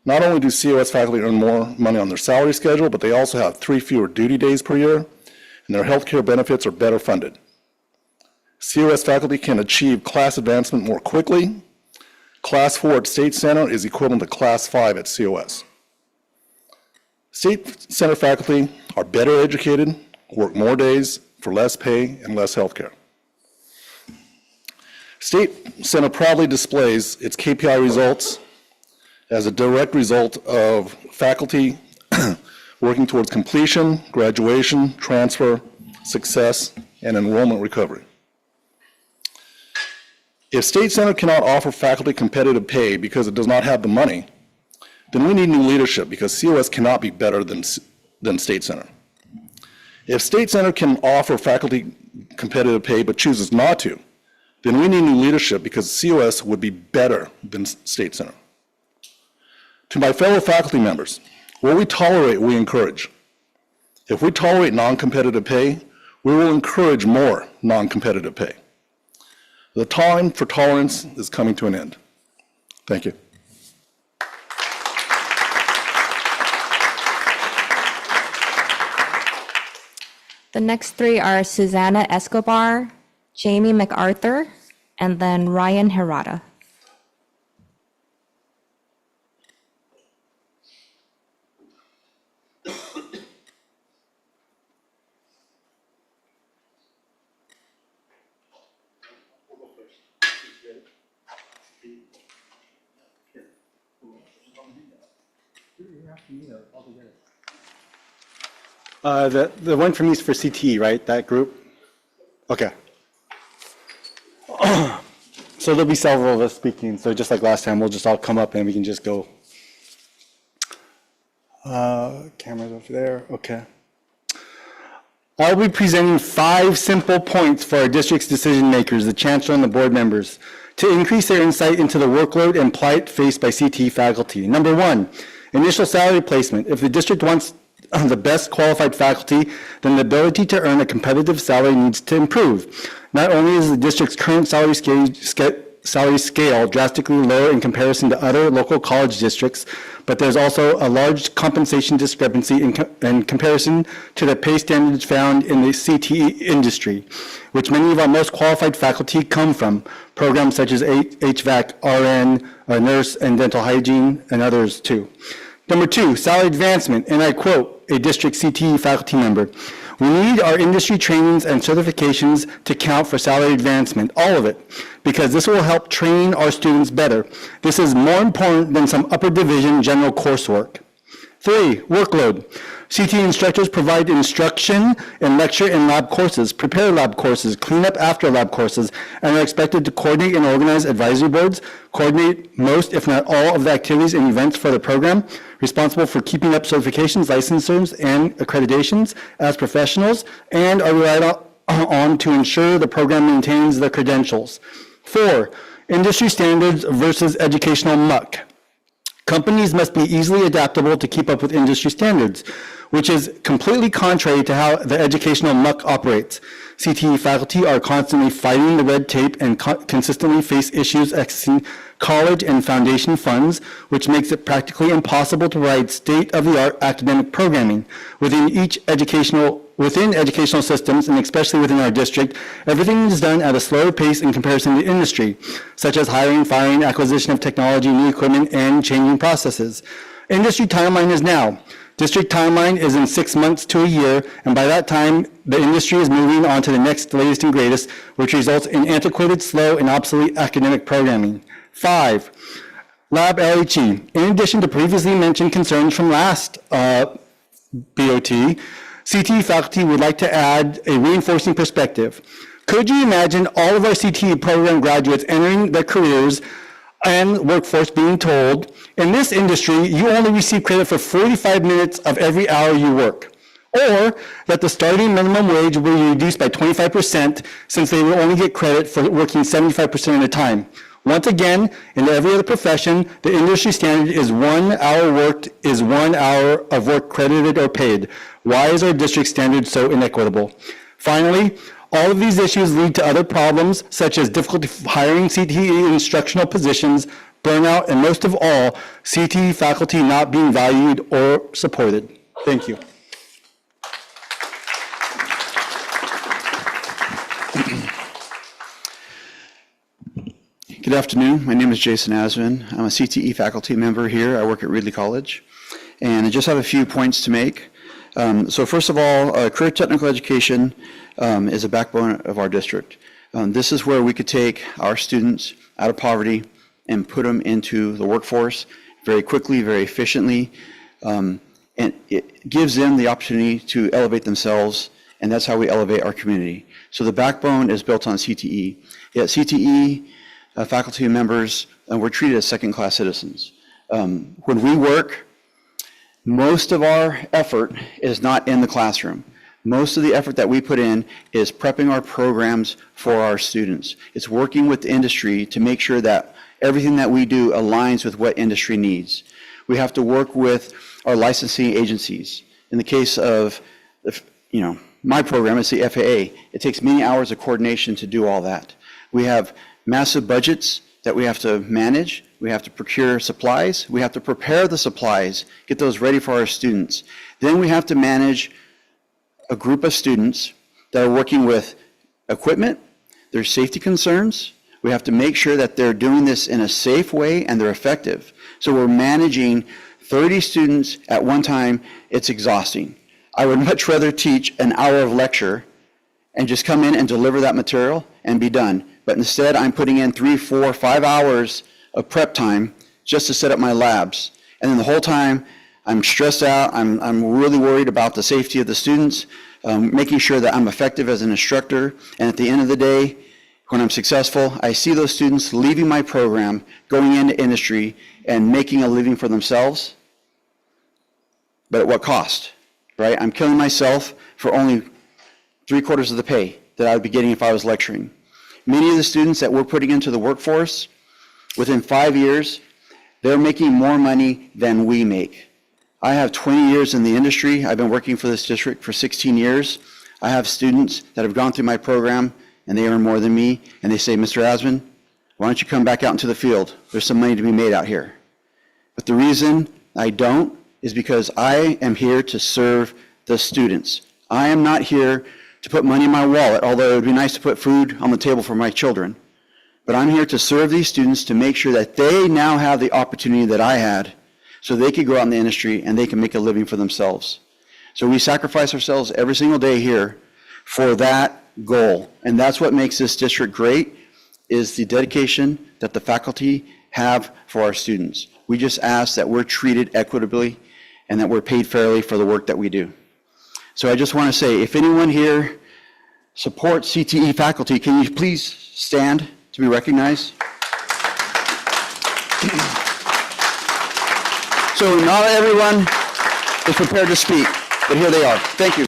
Not only do COS faculty earn more money on their salary schedule, but they also have 3 fewer duty days per year, and their health care benefits are better funded. COS faculty can achieve class advancement more quickly. Class 4 at State Center is equivalent to Class 5 at COS. State Center faculty are better educated, work more days for less pay and less health care. State Center proudly displays its KPI results as a direct result of faculty working towards completion, graduation, transfer, success, and enrollment recovery. If State Center cannot offer faculty competitive pay because it does not have the money, then we need new leadership because COS cannot be better than State Center. If State Center can offer faculty competitive pay but chooses not to, then we need new leadership because COS would be better than State Center. To my fellow faculty members, what we tolerate, we encourage. If we tolerate non-competitive pay, we will encourage more non-competitive pay. The time for tolerance is coming to an end. Thank you. The next 3 are Susanna Escobar, Jamie MacArthur, and then Ryan Hirata. The one for me is for CTE, right? That group? Okay. So there'll be several of us speaking. So just like last time, we'll just all come up and we can just go. Cameras over there. Okay. I'll be presenting 5 simple points for our district's decision makers, the chancellor and the board members, to increase their insight into the workload and plight faced by CTE faculty. Number 1, initial salary placement. If the district wants the best qualified faculty, then the ability to earn a competitive salary needs to improve. Not only is the district's current salary salary scale drastically lower in comparison to other local college districts, but there's also a large compensation discrepancy in comparison to the pay standards found in the CTE industry, which many of our most qualified faculty come from, programs such as HVAC, RN, nurse, and dental hygiene, and others too. Number two, salary advancement, and I quote a district CTE faculty member, "We need our industry trainings and certifications to count for salary advancement, all of it, because this will help train our students better. This is more important than some upper division general coursework." 3, workload. CTE instructors provide instruction in lecture and lab courses, prepare lab courses, clean up after lab courses, and are expected to coordinate and organize advisory boards, coordinate most, if not all, of the activities and events for the program, responsible for keeping up certifications, licensures, and accreditations as professionals, and are relied on to ensure the program maintains the credentials. 4, industry standards versus educational muck. Companies must be easily adaptable to keep up with industry standards, which is completely contrary to how the educational muck operates. CTE faculty are constantly fighting the red tape and consistently face issues accessing college and foundation funds, which makes it practically impossible to provide state-of-the-art academic programming. Within educational systems, and especially within our district, everything is done at a slower pace in comparison to industry, such as hiring, firing, acquisition of technology, new equipment, and changing processes. Industry timeline is now. District timeline is in 6 months to a year, and by that time, the industry is moving on to the next latest and greatest, which results in antiquated, slow, and obsolete academic programming. 5, lab LHE. In addition to previously mentioned concerns from last BOT, CTE faculty would like to add a reinforcing perspective. Could you imagine all of our CTE program graduates entering their careers and workforce being told, in this industry, you only receive credit for 45 minutes of every hour you work, or that the starting minimum wage will be reduced by 25% since they will only get credit for working 75% of the time. Once again, in every other profession, the industry standard is 1 hour worked is 1 hour of work credited or paid. Why is our district standard so inequitable? Finally, all of these issues lead to other problems, such as difficulty hiring CTE instructional positions, burnout, and most of all, CTE faculty not being valued or supported. Thank you. Good afternoon. My name is Jason Asman. I'm a CTE faculty member here. I work at Ridley College, and I just have a few points to make. So first of all, career technical education is a backbone of our district. This is where we could take our students out of poverty and put them into the workforce very quickly, very efficiently, and it gives them the opportunity to elevate themselves, and that's how we elevate our community. So the backbone is built on CTE. Yet CTE faculty members, we're treated as second-class citizens. When we work, most of our effort is not in the classroom. Most of the effort that we put in is prepping our programs for our students. It's working with the industry to make sure that everything that we do aligns with what industry needs. We have to work with our licensing agencies. In the case of, my program, it's the FAA. It takes many hours of coordination to do all that. We have massive budgets that we have to manage. We have to procure supplies. We have to prepare the supplies, get those ready for our students. Then we have to manage a group of students that are working with equipment, there's safety concerns. We have to make sure that they're doing this in a safe way and they're effective. So we're managing 30 students at one time. It's exhausting. I would much rather teach an hour of lecture and just come in and deliver that material and be done. But instead, I'm putting in 3, 4, 5 hours of prep time just to set up my labs. And then the whole time, I'm stressed out. I'm really worried about the safety of the students, making sure that I'm effective as an instructor. And at the end of the day, when I'm successful, I see those students leaving my program, going into industry, and making a living for themselves. But at what cost, right? I'm killing myself for only 3/4 of the pay that I would be getting if I was lecturing. Many of the students that we're putting into the workforce, within 5 years, they're making more money than we make. I have 20 years in the industry. I've been working for this district for 16 years. I have students that have gone through my program and they earn more than me, and they say, Mr. Asman, Why don't you come back out into the field? There's some money to be made out here. But the reason I don't is because I am here to serve the students. I am not here to put money in my wallet, although it would be nice to put food on the table for my children. But I'm here to serve these students to make sure that they now have the opportunity that I had so they could go out in the industry and they can make a living for themselves. So we sacrifice ourselves every single day here for that goal. And that's what makes this district great, is the dedication that the faculty have for our students. We just ask that we're treated equitably and that we're paid fairly for the work that we do. So I just want to say, if anyone here supports CTE faculty, can you please stand to be recognized? So not everyone is prepared to speak, but here they are. Thank you.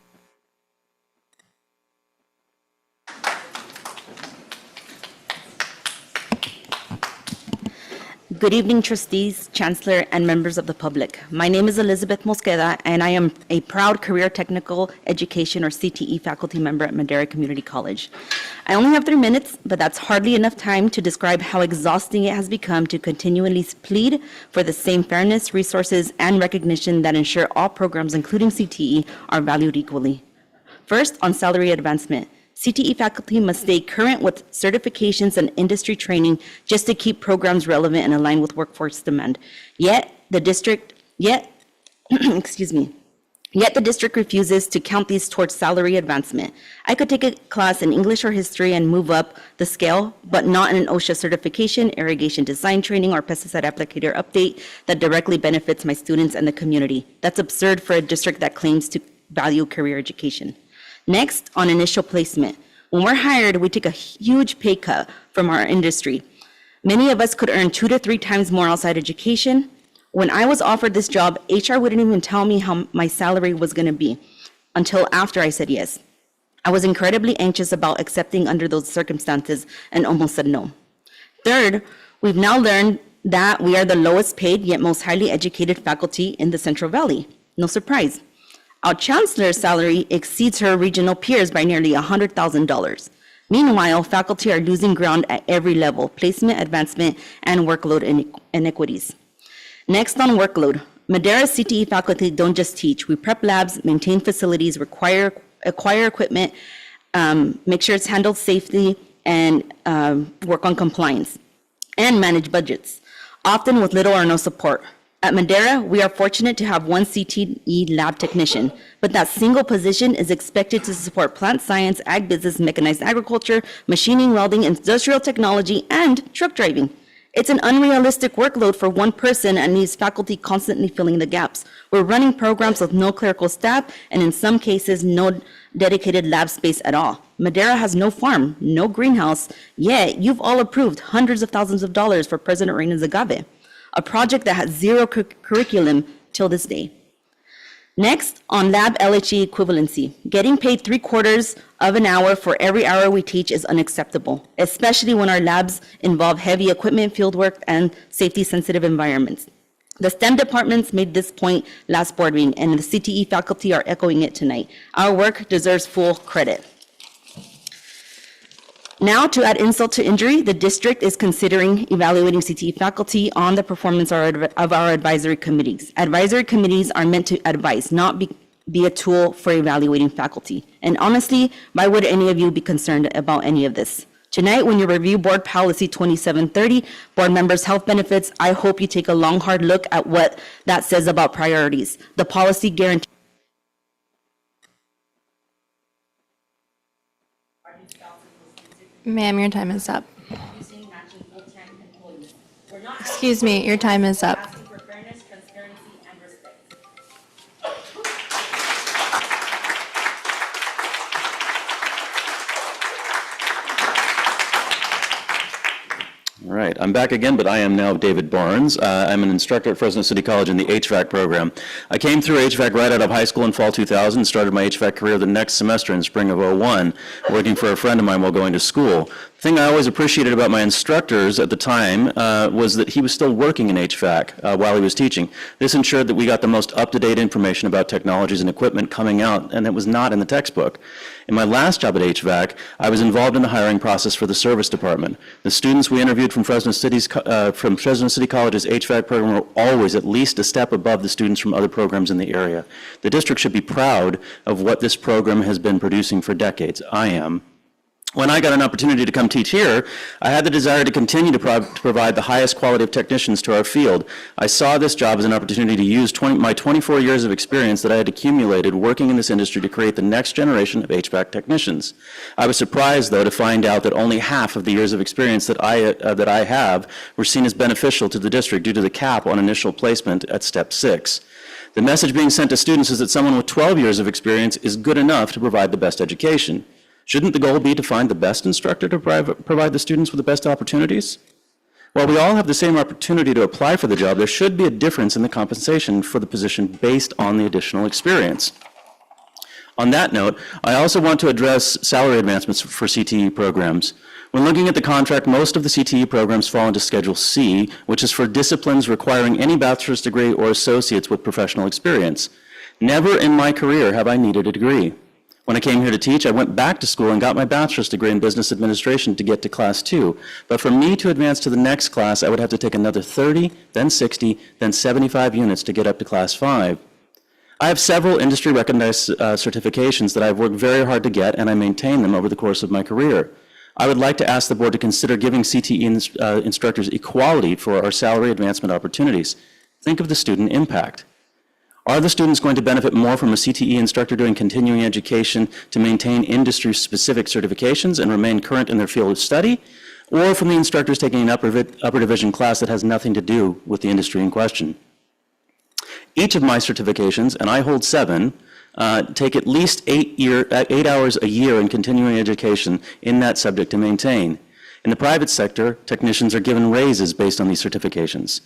Good evening, trustees, chancellor, and members of the public. My name is Elizabeth Mosqueda, and I am a proud Career Technical Education, or CTE, faculty member at Madera Community College. I only have 3 minutes, but that's hardly enough time to describe how exhausting it has become to continually plead for the same fairness, resources, and recognition that ensure all programs, including CTE, are valued equally. First, on salary advancement. CTE faculty must stay current with certifications and industry training just to keep programs relevant and aligned with workforce demand. Yet the district refuses to count these towards salary advancement. I could take a class in English or history and move up the scale, but not in an OSHA certification, irrigation design training, or pesticide applicator update that directly benefits my students and the community. That's absurd for a district that claims to value career education. Next, on initial placement. When we're hired, we take a huge pay cut from our industry. Many of us could earn 2 to 3 times more outside education. When I was offered this job, HR wouldn't even tell me how my salary was going to be until after I said yes. I was incredibly anxious about accepting under those circumstances and almost said no. Third, we've now learned that we are the lowest paid yet most highly educated faculty in the Central Valley. No surprise. Our chancellor's salary exceeds her regional peers by nearly $100,000. Meanwhile, faculty are losing ground at every level: placement, advancement, and workload inequities. Next, on workload. Madera CTE faculty don't just teach. We prep labs, maintain facilities, acquire equipment, make sure it's handled safely, and work on compliance, and manage budgets, often with little or no support. At Madera, we are fortunate to have 1 CTE lab technician, but that single position is expected to support plant science, ag business, mechanized agriculture, machining, welding, industrial technology, and truck driving. It's an unrealistic workload for 1 person and needs faculty constantly filling the gaps. We're running programs with no clerical staff and in some cases no dedicated lab space at all. Madera has no farm, no greenhouse, yet you've all approved hundreds of thousands of dollars for President Reyna's agave, a project that has zero curriculum till this day. Next, on lab LHE equivalency. Getting paid 3/4 of an hour for every hour we teach is unacceptable, especially when our labs involve heavy equipment, fieldwork, and safety-sensitive environments. The STEM departments made this point last board meeting, and the CTE faculty are echoing it tonight. Our work deserves full credit. Now, to add insult to injury, the district is considering evaluating CTE faculty on the performance of our advisory committees. Advisory committees are meant to advise, not be a tool for evaluating faculty. And honestly, why would any of you be concerned about any of this? Tonight, when you review Board Policy 2730, board members' health benefits, I hope you take a long, hard look at what that says about priorities. The policy guarantees Ma'am, your time is up. Excuse me, your time is up. All right, I'm back again, but I am now David Barnes. I'm an instructor at Fresno City College in the HVAC program. I came through HVAC right out of high school in fall 2000, started my HVAC career the next semester in spring of '01, working for a friend of mine while going to school. The thing I always appreciated about my instructors at the time was that he was still working in HVAC while he was teaching. This ensured that we got the most up-to-date information about technologies and equipment coming out, and it was not in the textbook. In my last job at HVAC, I was involved in the hiring process for the service department. The students we interviewed from Fresno City College's HVAC program were always at least a step above the students from other programs in the area. The district should be proud of what this program has been producing for decades. I am. When I got an opportunity to come teach here, I had the desire to continue to provide the highest quality of technicians to our field. I saw this job as an opportunity to use my 24 years of experience that I had accumulated working in this industry to create the next generation of HVAC technicians. I was surprised, though, to find out that only half of the years of experience that I have were seen as beneficial to the district due to the cap on initial placement at Step 6. The message being sent to students is that someone with 12 years of experience is good enough to provide the best education. Shouldn't the goal be to find the best instructor to provide the students with the best opportunities? While we all have the same opportunity to apply for the job, there should be a difference in the compensation for the position based on the additional experience. On that note, I also want to address salary advancements for CTE programs. When looking at the contract, most of the CTE programs fall into Schedule C, which is for disciplines requiring any bachelor's degree or associates with professional experience. Never in my career have I needed a degree. When I came here to teach, I went back to school and got my bachelor's degree in business administration to get to Class 2. But for me to advance to the next class, I would have to take another 30, then 60, then 75 units to get up to Class 5. I have several industry-recognized certifications that I've worked very hard to get, and I maintain them over the course of my career. I would like to ask the board to consider giving CTE instructors equality for our salary advancement opportunities. Think of the student impact. Are the students going to benefit more from a CTE instructor doing continuing education to maintain industry-specific certifications and remain current in their field of study, or from the instructors taking an upper division class that has nothing to do with the industry in question? Each of my certifications, and I hold 7, take at least 8 hours a year in continuing education in that subject to maintain. In the private sector, technicians are given raises based on these certifications.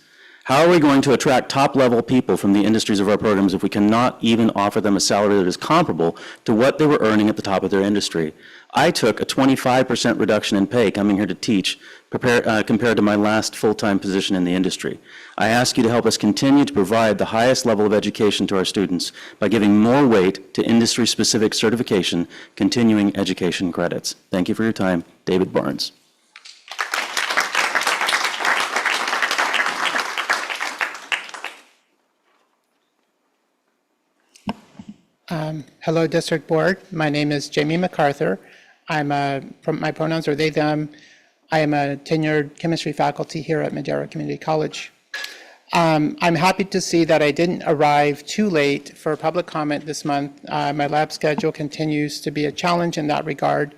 How are we going to attract top-level people from the industries of our programs if we cannot even offer them a salary that is comparable to what they were earning at the top of their industry? I took a 25% reduction in pay coming here to teach compared to my last full-time position in the industry. I ask you to help us continue to provide the highest level of education to our students by giving more weight to industry-specific certification, continuing education credits. Thank you for your time. David Barnes. Hello, District Board. My name is Jamie MacArthur. My pronouns are they, them. I am a tenured chemistry faculty here at Madera Community College. I'm happy to see that I didn't arrive too late for public comment this month. My lab schedule continues to be a challenge in that regard.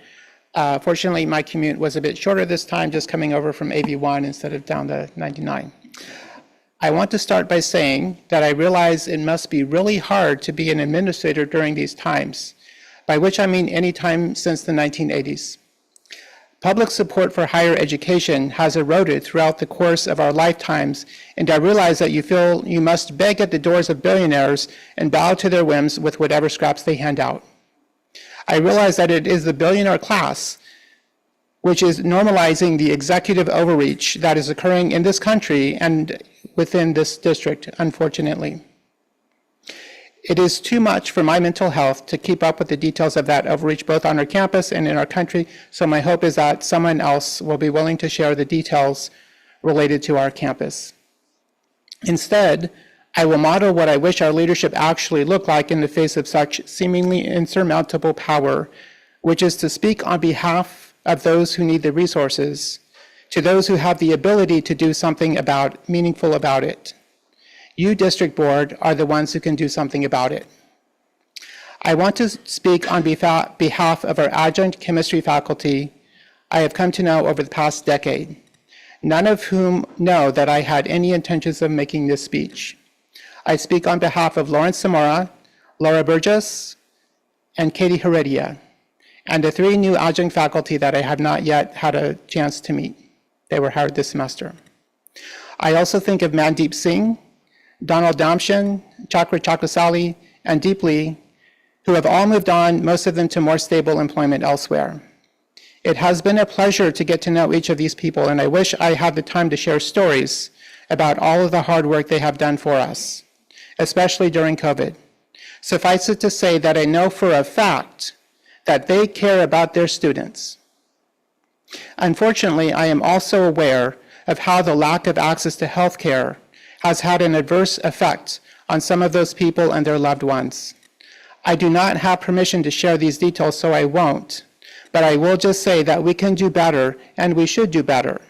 Fortunately, my commute was a bit shorter this time, just coming over from AV1 instead of down to 99. I want to start by saying that I realize it must be really hard to be an administrator during these times, by which I mean any time since the 1980s. Public support for higher education has eroded throughout the course of our lifetimes, and I realize that you feel you must beg at the doors of billionaires and bow to their whims with whatever scraps they hand out. I realize that it is the billionaire class which is normalizing the executive overreach that is occurring in this country and within this district, unfortunately. It is too much for my mental health to keep up with the details of that overreach both on our campus and in our country, so my hope is that someone else will be willing to share the details related to our campus. Instead, I will model what I wish our leadership actually looked like in the face of such seemingly insurmountable power, which is to speak on behalf of those who need the resources, to those who have the ability to do something meaningful about it. You, District Board, are the ones who can do something about it. I want to speak on behalf of our adjunct chemistry faculty I have come to know over the past decade, none of whom know that I had any intentions of making this speech. I speak on behalf of Lawrence Zamora, Laura Burgess, and Katie Heredia, and the 3 new adjunct faculty that I have not yet had a chance to meet. They were hired this semester. I also think of Mandeep Singh, Donald Damshan, Chakra Chakrasali, and Deeply, who have all moved on, most of them to more stable employment elsewhere. It has been a pleasure to get to know each of these people, and I wish I had the time to share stories about all of the hard work they have done for us, especially during COVID. Suffice it to say that I know for a fact that they care about their students. Unfortunately, I am also aware of how the lack of access to health care has had an adverse effect on some of those people and their loved ones. I do not have permission to share these details, so I won't, but I will just say that we can do better and we should do better.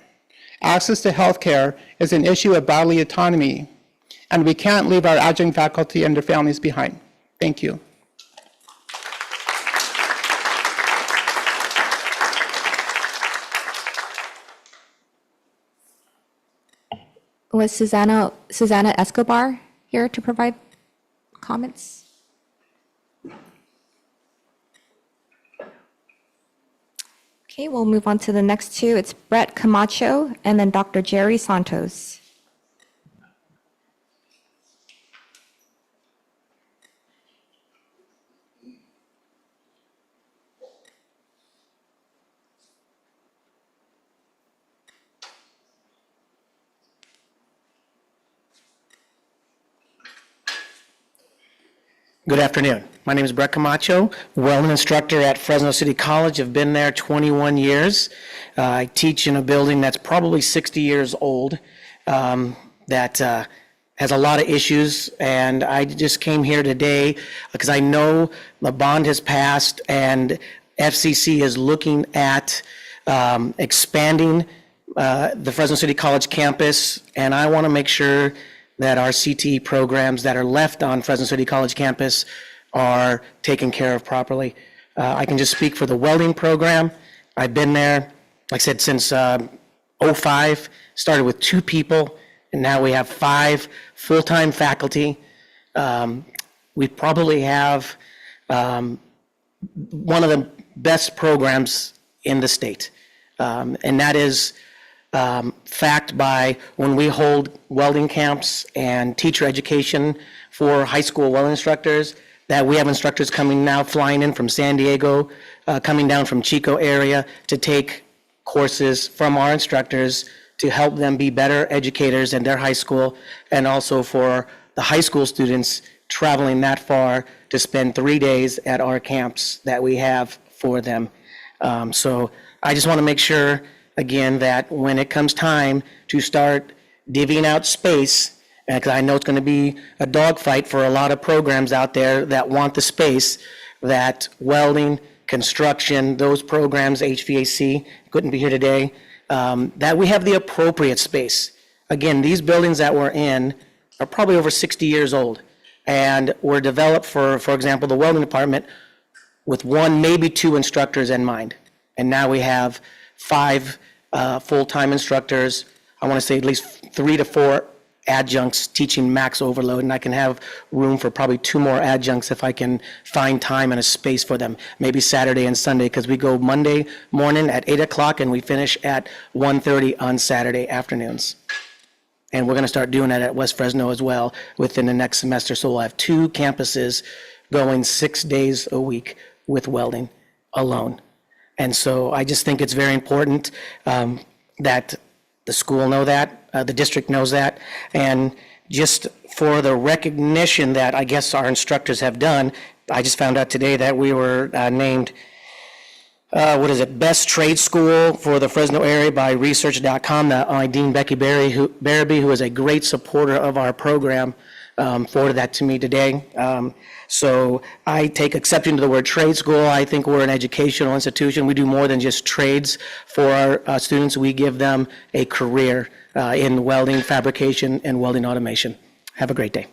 Access to health care is an issue of bodily autonomy, and we can't leave our adjunct faculty and their families behind. Thank you. Was Susanna Escobar here to provide comments? Okay, we'll move on to the next two. It's Brett Camacho and then Dr. Jerry Santos. Good afternoon. My name is Brett Camacho, welding instructor at Fresno City College. I've been there 21 years. I teach in a building that's probably 60 years old that has a lot of issues, and I just came here today because I know the bond has passed and FCC is looking at expanding the Fresno City College campus, and I want to make sure that our CTE programs that are left on Fresno City College campus are taken care of properly. I can just speak for the welding program. I've been there, like I said, since '05, started with 2 people, and now we have 5 full-time faculty. We probably have one of the best programs in the state, and that is fact by when we hold welding camps and teacher education for high school welding instructors, that we have instructors coming now, flying in from San Diego, coming down from Chico area to take courses from our instructors to help them be better educators in their high school, and also for the high school students traveling that far to spend 3 days at our camps that we have for them. So I just want to make sure again, that when it comes time to start divvying out space, because I know it's going to be a dogfight for a lot of programs out there that want the space, that welding, construction, those programs, HVAC, couldn't be here today, that we have the appropriate space. Again, these buildings that we're in are probably over 60 years old, and were developed for example, the welding department with 1, maybe 2 instructors in mind. And now we have 5 full-time instructors, I want to say at least 3 to 4 adjuncts teaching max overload, and I can have room for probably 2 more adjuncts if I can find time and a space for them, maybe Saturday and Sunday, because we go Monday morning at 8 o'clock and we finish at 1:30 on Saturday afternoons. And we're going to start doing that at West Fresno as well within the next semester, so we'll have 2 campuses going 6 days a week with welding alone. And so I just think it's very important that the school know that, the district knows that, and just for the recognition that I guess our instructors have done, I just found out today that we were named, Best Trade School for the Fresno area by Research.com. My Dean Becky Barabee, who is a great supporter of our program, forwarded that to me today. So I take exception to the word trade school. I think we're an educational institution. We do more than just trades for our students. We give them a career in welding, fabrication, and welding automation. Have a great day.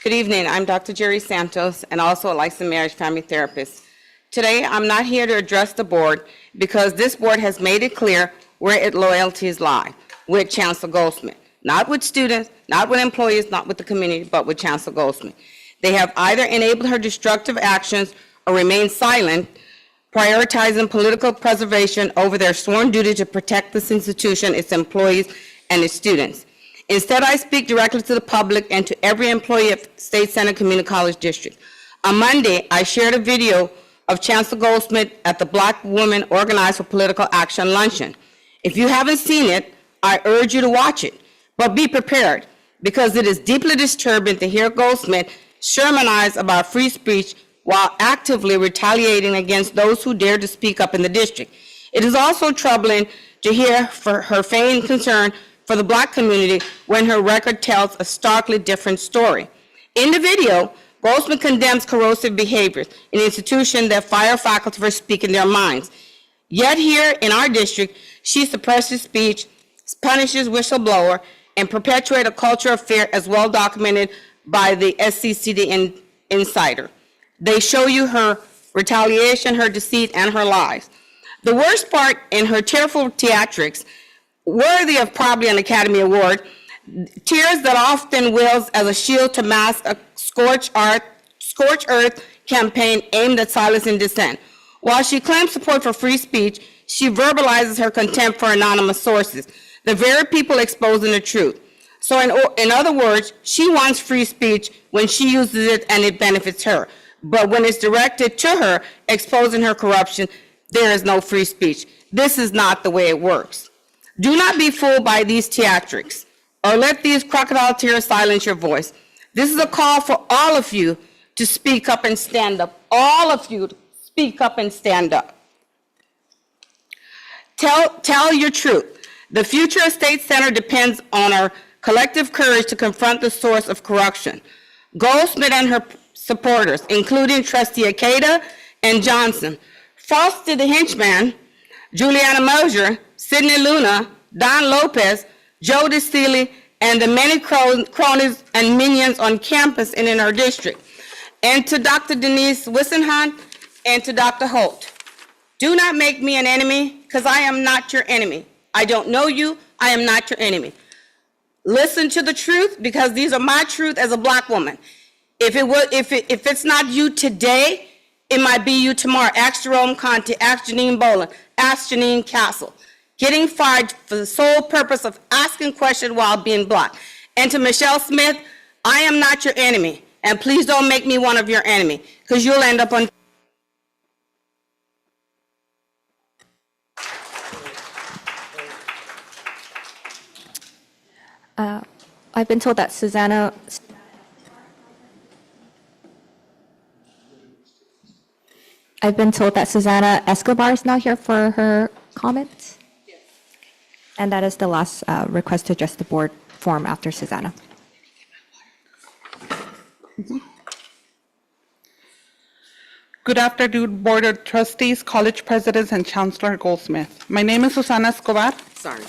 Good evening. I'm Dr. Jerry Santos, and also a licensed marriage family therapist. Today, I'm not here to address the board because this board has made it clear where its loyalties lie, with Chancellor Goldsmith. Not with students, not with employees, not with the community, but with Chancellor Goldsmith. They have either enabled her destructive actions or remained silent prioritizing political preservation over their sworn duty to protect this institution, its employees, and its students. Instead, I speak directly to the public and to every employee of State Center Community College District. On Monday, I shared a video of Chancellor Goldsmith at the Black Women Organized for Political Action Luncheon. If you haven't seen it, I urge you to watch it, but be prepared, because it is deeply disturbing to hear Goldsmith sermonize about free speech while actively retaliating against those who dare to speak up in the district. It is also troubling to hear her feigned concern for the Black community when her record tells a starkly different story. In the video, Goldsmith condemns corrosive behaviors in an institution that fire faculty for speaking their minds. Yet here in our district, she suppresses speech, punishes whistleblower, and perpetuates a culture of fear as well documented by the SCCCD insider. They show you her retaliation, her deceit, and her lies. The worst part in her tearful theatrics, worthy of probably an Academy Award, tears that often wills as a shield to mask a scorched earth campaign aimed at silencing dissent. While she claims support for free speech, she verbalizes her contempt for anonymous sources, the very people exposing the truth. So in other words, she wants free speech when she uses it and it benefits her. But when it's directed to her, exposing her corruption, there is no free speech. This is not the way it works. Do not be fooled by these theatrics, or let these crocodile tears silence your voice. This is a call for all of you to speak up and stand up. All of you to speak up and stand up. Tell your truth. The future of State Center depends on our collective courage to confront the source of corruption. Goldsmith and her supporters, including Trustee Akeda and Johnson, Frosty the Henchman, Juliana Mosier, Sidney Luna, Don Lopez, Joe DeSteely, and the many cronies and minions on campus and in our district. And to Dr. Denise Wissenhunt and to Dr. Holt, do not make me an enemy, because I am not your enemy. I don't know you. I am not your enemy. Listen to the truth, because these are my truth as a Black woman. If it's not you today, it might be you tomorrow. Ask Jerome Conte, ask Janine Boland, ask Janine Castle. Getting fired for the sole purpose of asking questions while being blocked. And to Michelle Smith, I am not your enemy. And please don't make me one of your enemy, because you'll end up on. I've been told that Susanna Escobar is now here for her comments. Yes. And that is the last request to address the board form after Susanna. Good afternoon, Board of Trustees, College Presidents, and Chancellor Goldsmith. My name is Susana Escobar. Sorry.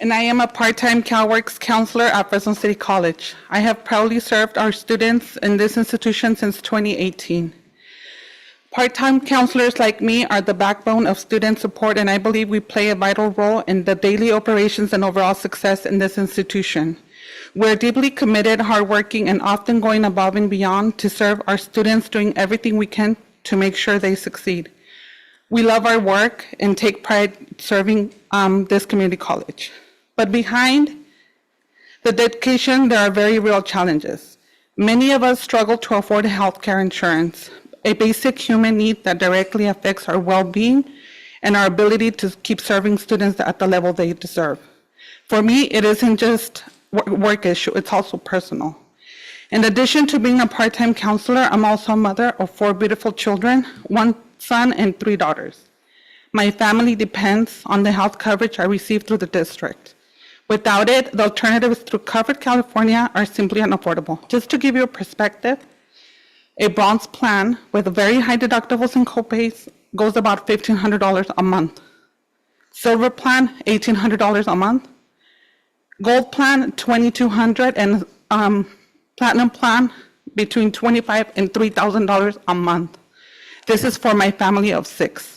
And I am a part-time CalWorks counselor at Fresno City College. I have proudly served our students in this institution since 2018. Part-time counselors like me are the backbone of student support, and I believe we play a vital role in the daily operations and overall success in this institution. We're deeply committed, hardworking, and often going above and beyond to serve our students, doing everything we can to make sure they succeed. We love our work and take pride serving this community college. But behind the dedication, there are very real challenges. Many of us struggle to afford health care insurance, a basic human need that directly affects our well-being and our ability to keep serving students at the level they deserve. For me, it isn't just a work issue, it's also personal. In addition to being a part-time counselor, I'm also a mother of 4 beautiful children, 1 son and 3 daughters. My family depends on the health coverage I receive through the district. Without it, the alternatives through Covered California are simply unaffordable. Just to give you a perspective, a bronze plan with very high deductibles and copays goes about $1,500 a month. Silver plan, $1,800 a month. Gold plan, $2,200, and platinum plan, between $2,500 and $3,000 a month. This is for my family of 6.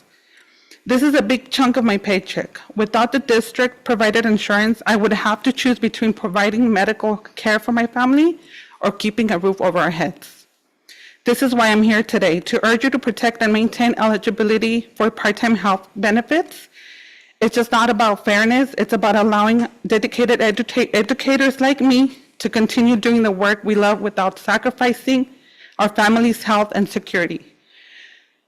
This is a big chunk of my paycheck. Without the district-provided insurance, I would have to choose between providing medical care for my family or keeping a roof over our heads. This is why I'm here today, to urge you to protect and maintain eligibility for part-time health benefits. It's just not about fairness, it's about allowing dedicated educators like me to continue doing the work we love without sacrificing our family's health and security.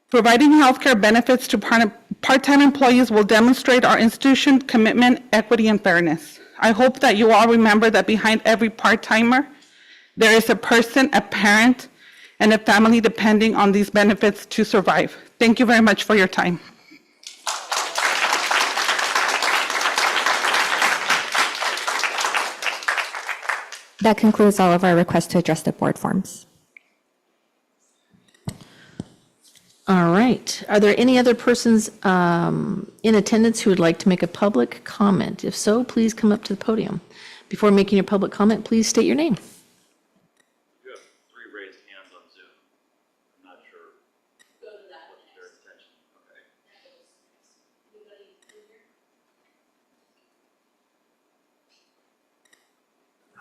Providing healthcare benefits to part-time employees will demonstrate our institution's commitment, equity, and fairness. I hope that you all remember that behind every part-timer, there is a person, a parent, and a family depending on these benefits to survive. Thank you very much for your time. That concludes all of our requests to address the board forms. All right. Are there any other persons in attendance who would like to make a public comment? If so, please come up to the podium. Before making your public comment, please state your name. You have 3 raised hands on Zoom. I'm not sure what's their intention. Okay.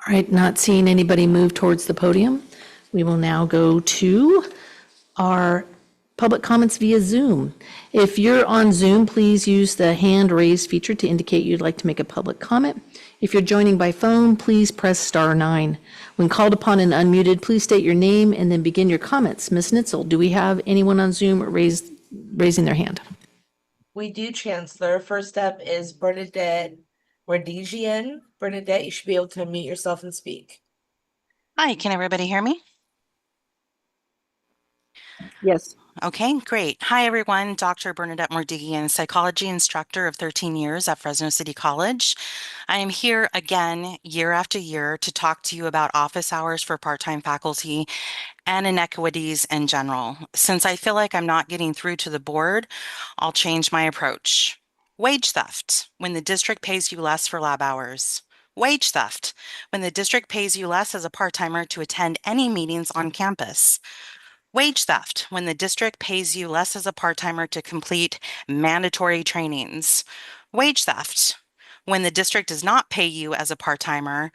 All right, not seeing anybody move towards the podium, we will now go to our public comments via Zoom. If you're on Zoom, please use the hand raised feature to indicate you'd like to make a public comment. If you're joining by phone, please press *9. When called upon and unmuted, please state your name and then begin your comments. Ms. Nitzel, do we have anyone on Zoom raising their hand? We do, Chancellor. First up is Bernadette Mordigian. Bernadette, you should be able to unmute yourself and speak. Hi, can everybody hear me? Yes. Okay, great. Hi, everyone. Dr. Bernadette Mordigian, psychology instructor of 13 years at Fresno City College. I am here again, year after year, to talk to you about office hours for part-time faculty and inequities in general. Since I feel like I'm not getting through to the board, I'll change my approach. Wage theft, when the district pays you less for lab hours. Wage theft, when the district pays you less as a part-timer to attend any meetings on campus. Wage theft, when the district pays you less as a part-timer to complete mandatory trainings. Wage theft, when the district does not pay you as a part-time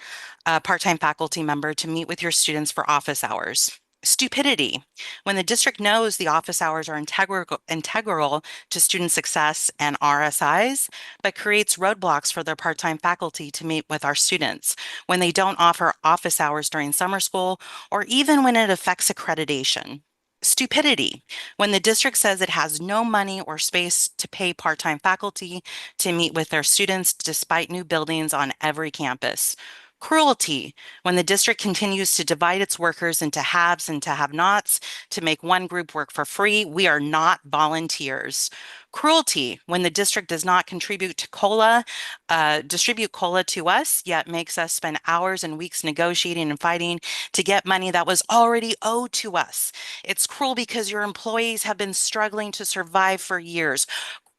faculty member to meet with your students for office hours. Stupidity, when the district knows the office hours are integral to student success and RSIs, but creates roadblocks for their part-time faculty to meet with our students, when they don't offer office hours during summer school, or even when it affects accreditation. Stupidity, when the district says it has no money or space to pay part-time faculty to meet with their students despite new buildings on every campus. Cruelty, when the district continues to divide its workers into haves and to have-nots to make one group work for free. We are not volunteers. Cruelty, when the district does not distribute COLA to us, yet makes us spend hours and weeks negotiating and fighting to get money that was already owed to us. It's cruel because your employees have been struggling to survive for years.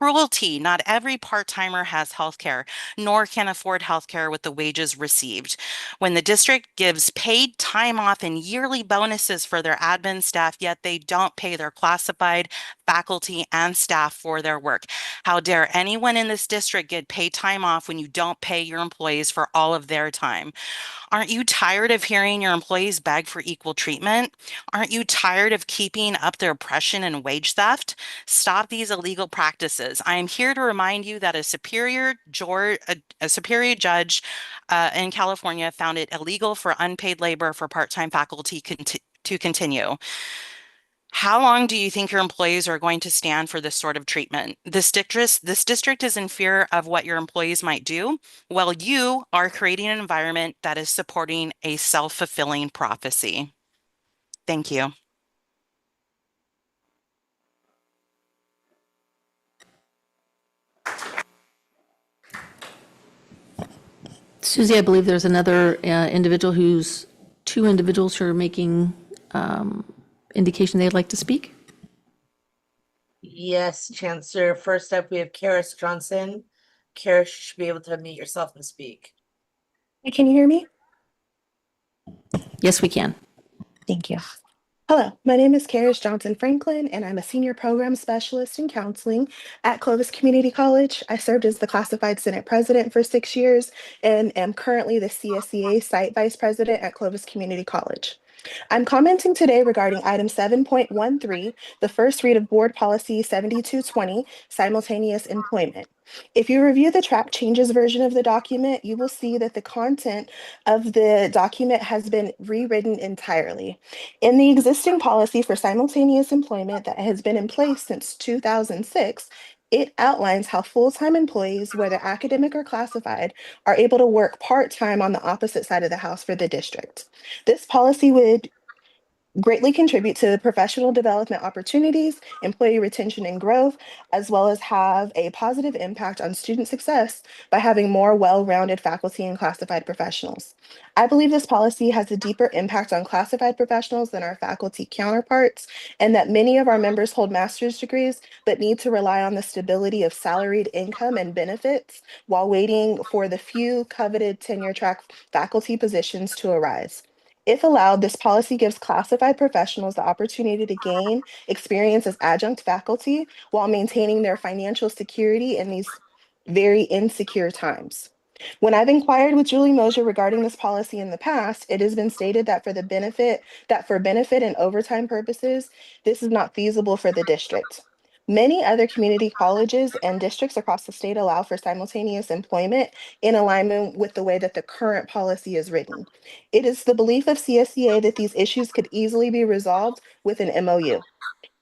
Cruelty, not every part-timer has health care, nor can afford health care with the wages received. When the district gives paid time off and yearly bonuses for their admin staff, yet they don't pay their classified faculty and staff for their work. How dare anyone in this district get paid time off when you don't pay your employees for all of their time? Aren't you tired of hearing your employees beg for equal treatment? Aren't you tired of keeping up their oppression and wage theft? Stop these illegal practices. I am here to remind you that a superior judge in California found it illegal for unpaid labor for part-time faculty to continue. How long do you think your employees are going to stand for this sort of treatment? This district is in fear of what your employees might do. Well, you are creating an environment that is supporting a self-fulfilling prophecy. Thank you. Susie, I believe there's another two individuals who are making indication they'd like to speak. Yes, Chancellor. First up, we have Karis Johnson. Karis, you should be able to unmute yourself and speak. Can you hear me? Yes, we can. Thank you. Hello, my name is Karis Johnson Franklin, and I'm a senior program specialist in counseling at Clovis Community College. I served as the classified Senate president for 6 years and am currently the CSEA site vice president at Clovis Community College. I'm commenting today regarding item 7.13, the first read of Board Policy 7220, simultaneous employment. If you review the track changes version of the document, you will see that the content of the document has been rewritten entirely. In the existing policy for simultaneous employment that has been in place since 2006, it outlines how full-time employees, whether academic or classified, are able to work part-time on the opposite side of the house for the district. This policy would greatly contribute to professional development opportunities, employee retention and growth, as well as have a positive impact on student success by having more well-rounded faculty and classified professionals. I believe this policy has a deeper impact on classified professionals than our faculty counterparts, and that many of our members hold master's degrees but need to rely on the stability of salaried income and benefits while waiting for the few coveted tenure track faculty positions to arise. If allowed, this policy gives classified professionals the opportunity to gain experience as adjunct faculty while maintaining their financial security in these very insecure times. When I've inquired with Julie Mosier regarding this policy in the past, it has been stated that for benefit and overtime purposes, this is not feasible for the district. Many other community colleges and districts across the state allow for simultaneous employment in alignment with the way that the current policy is written. It is the belief of CSEA that these issues could easily be resolved with an MOU.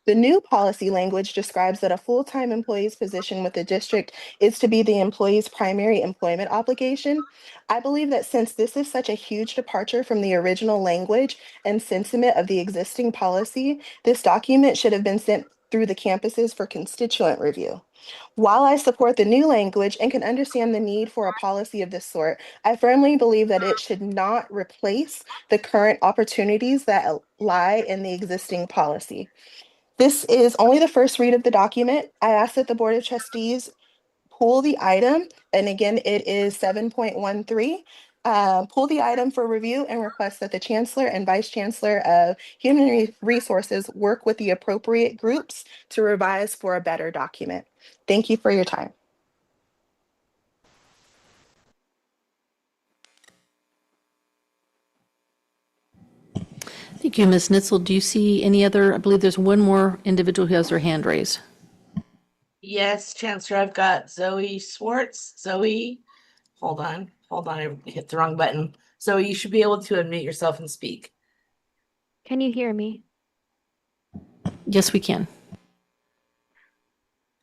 The new policy language describes that a full-time employee's position with the district is to be the employee's primary employment obligation. I believe that since this is such a huge departure from the original language and sentiment of the existing policy, this document should have been sent through the campuses for constituent review. While I support the new language and can understand the need for a policy of this sort, I firmly believe that it should not replace the current opportunities that lie in the existing policy. This is only the first read of the document. I ask that the Board of Trustees pull the item, and again, it is 7.13. Pull the item for review and request that the Chancellor and Vice Chancellor of Human Resources work with the appropriate groups to revise for a better document. Thank you for your time. Thank you, Ms. Nitzel. Do you see any other, I believe there's one more individual who has their hand raised. Yes, Chancellor, I've got Zoe Swartz. Zoe, hold on, I hit the wrong button. Zoe, you should be able to unmute yourself and speak. Can you hear me? Yes, we can.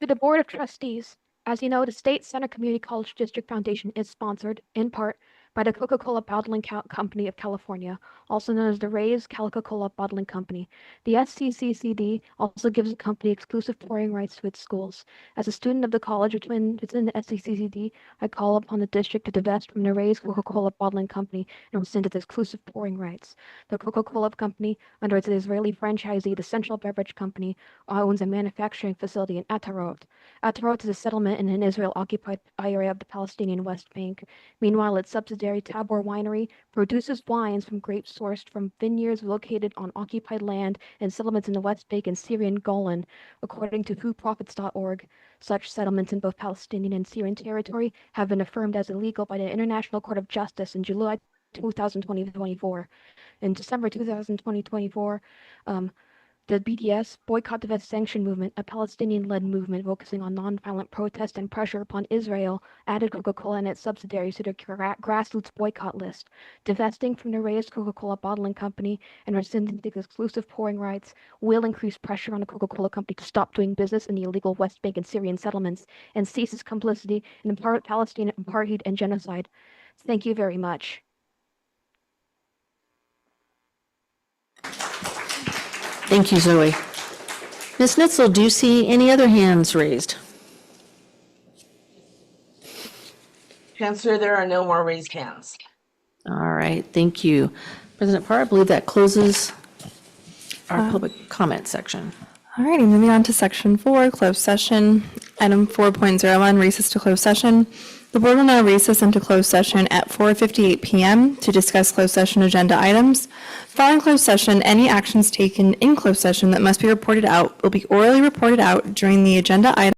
To the Board of Trustees, as you know, the State Center Community College District Foundation is sponsored, in part, by the Coca-Cola Bottling Company of California, also known as the Ray's Coca-Cola Bottling Company. The SCCCD also gives the company exclusive pouring rights to its schools. As a student of the college within the SCCCD, I call upon the district to divest from the Ray's Coca-Cola Bottling Company and rescind its exclusive pouring rights. The Coca-Cola Company, under its Israeli franchisee, the Central Beverage Company, owns a manufacturing facility in Atarot. Atarot is a settlement in an Israel-occupied area of the Palestinian West Bank. Meanwhile, its subsidiary Tabor Winery produces wines from grapes sourced from vineyards located on occupied land and settlements in the West Bank and Syrian Golan. According to WhoProfits.org, such settlements in both Palestinian and Syrian territory have been affirmed as illegal by the International Court of Justice in July 2024. In December 2024, the BDS, Boycott, Divest, Sanction Movement, a Palestinian-led movement focusing on nonviolent protest and pressure upon Israel, added Coca-Cola and its subsidiaries to their grassroots boycott list. Divesting from the Ray's Coca-Cola Bottling Company and rescinding the exclusive pouring rights will increase pressure on the Coca-Cola Company to stop doing business in the illegal West Bank and Syrian settlements and cease its complicity in Palestinian apartheid and genocide. Thank you very much. Thank you, Zoe. Ms. Nitzel, do you see any other hands raised? Chancellor, there are no more raised hands. All right, thank you. President Parr, I believe that closes our public comment section. All righty, moving on to section 4, closed session. Item 4.01, recess to closed session. The board will now recess into closed session at 4:58 p.m. to discuss closed session agenda items. Following closed session, any actions taken in closed session that must be reported out will be orally reported out during the agenda item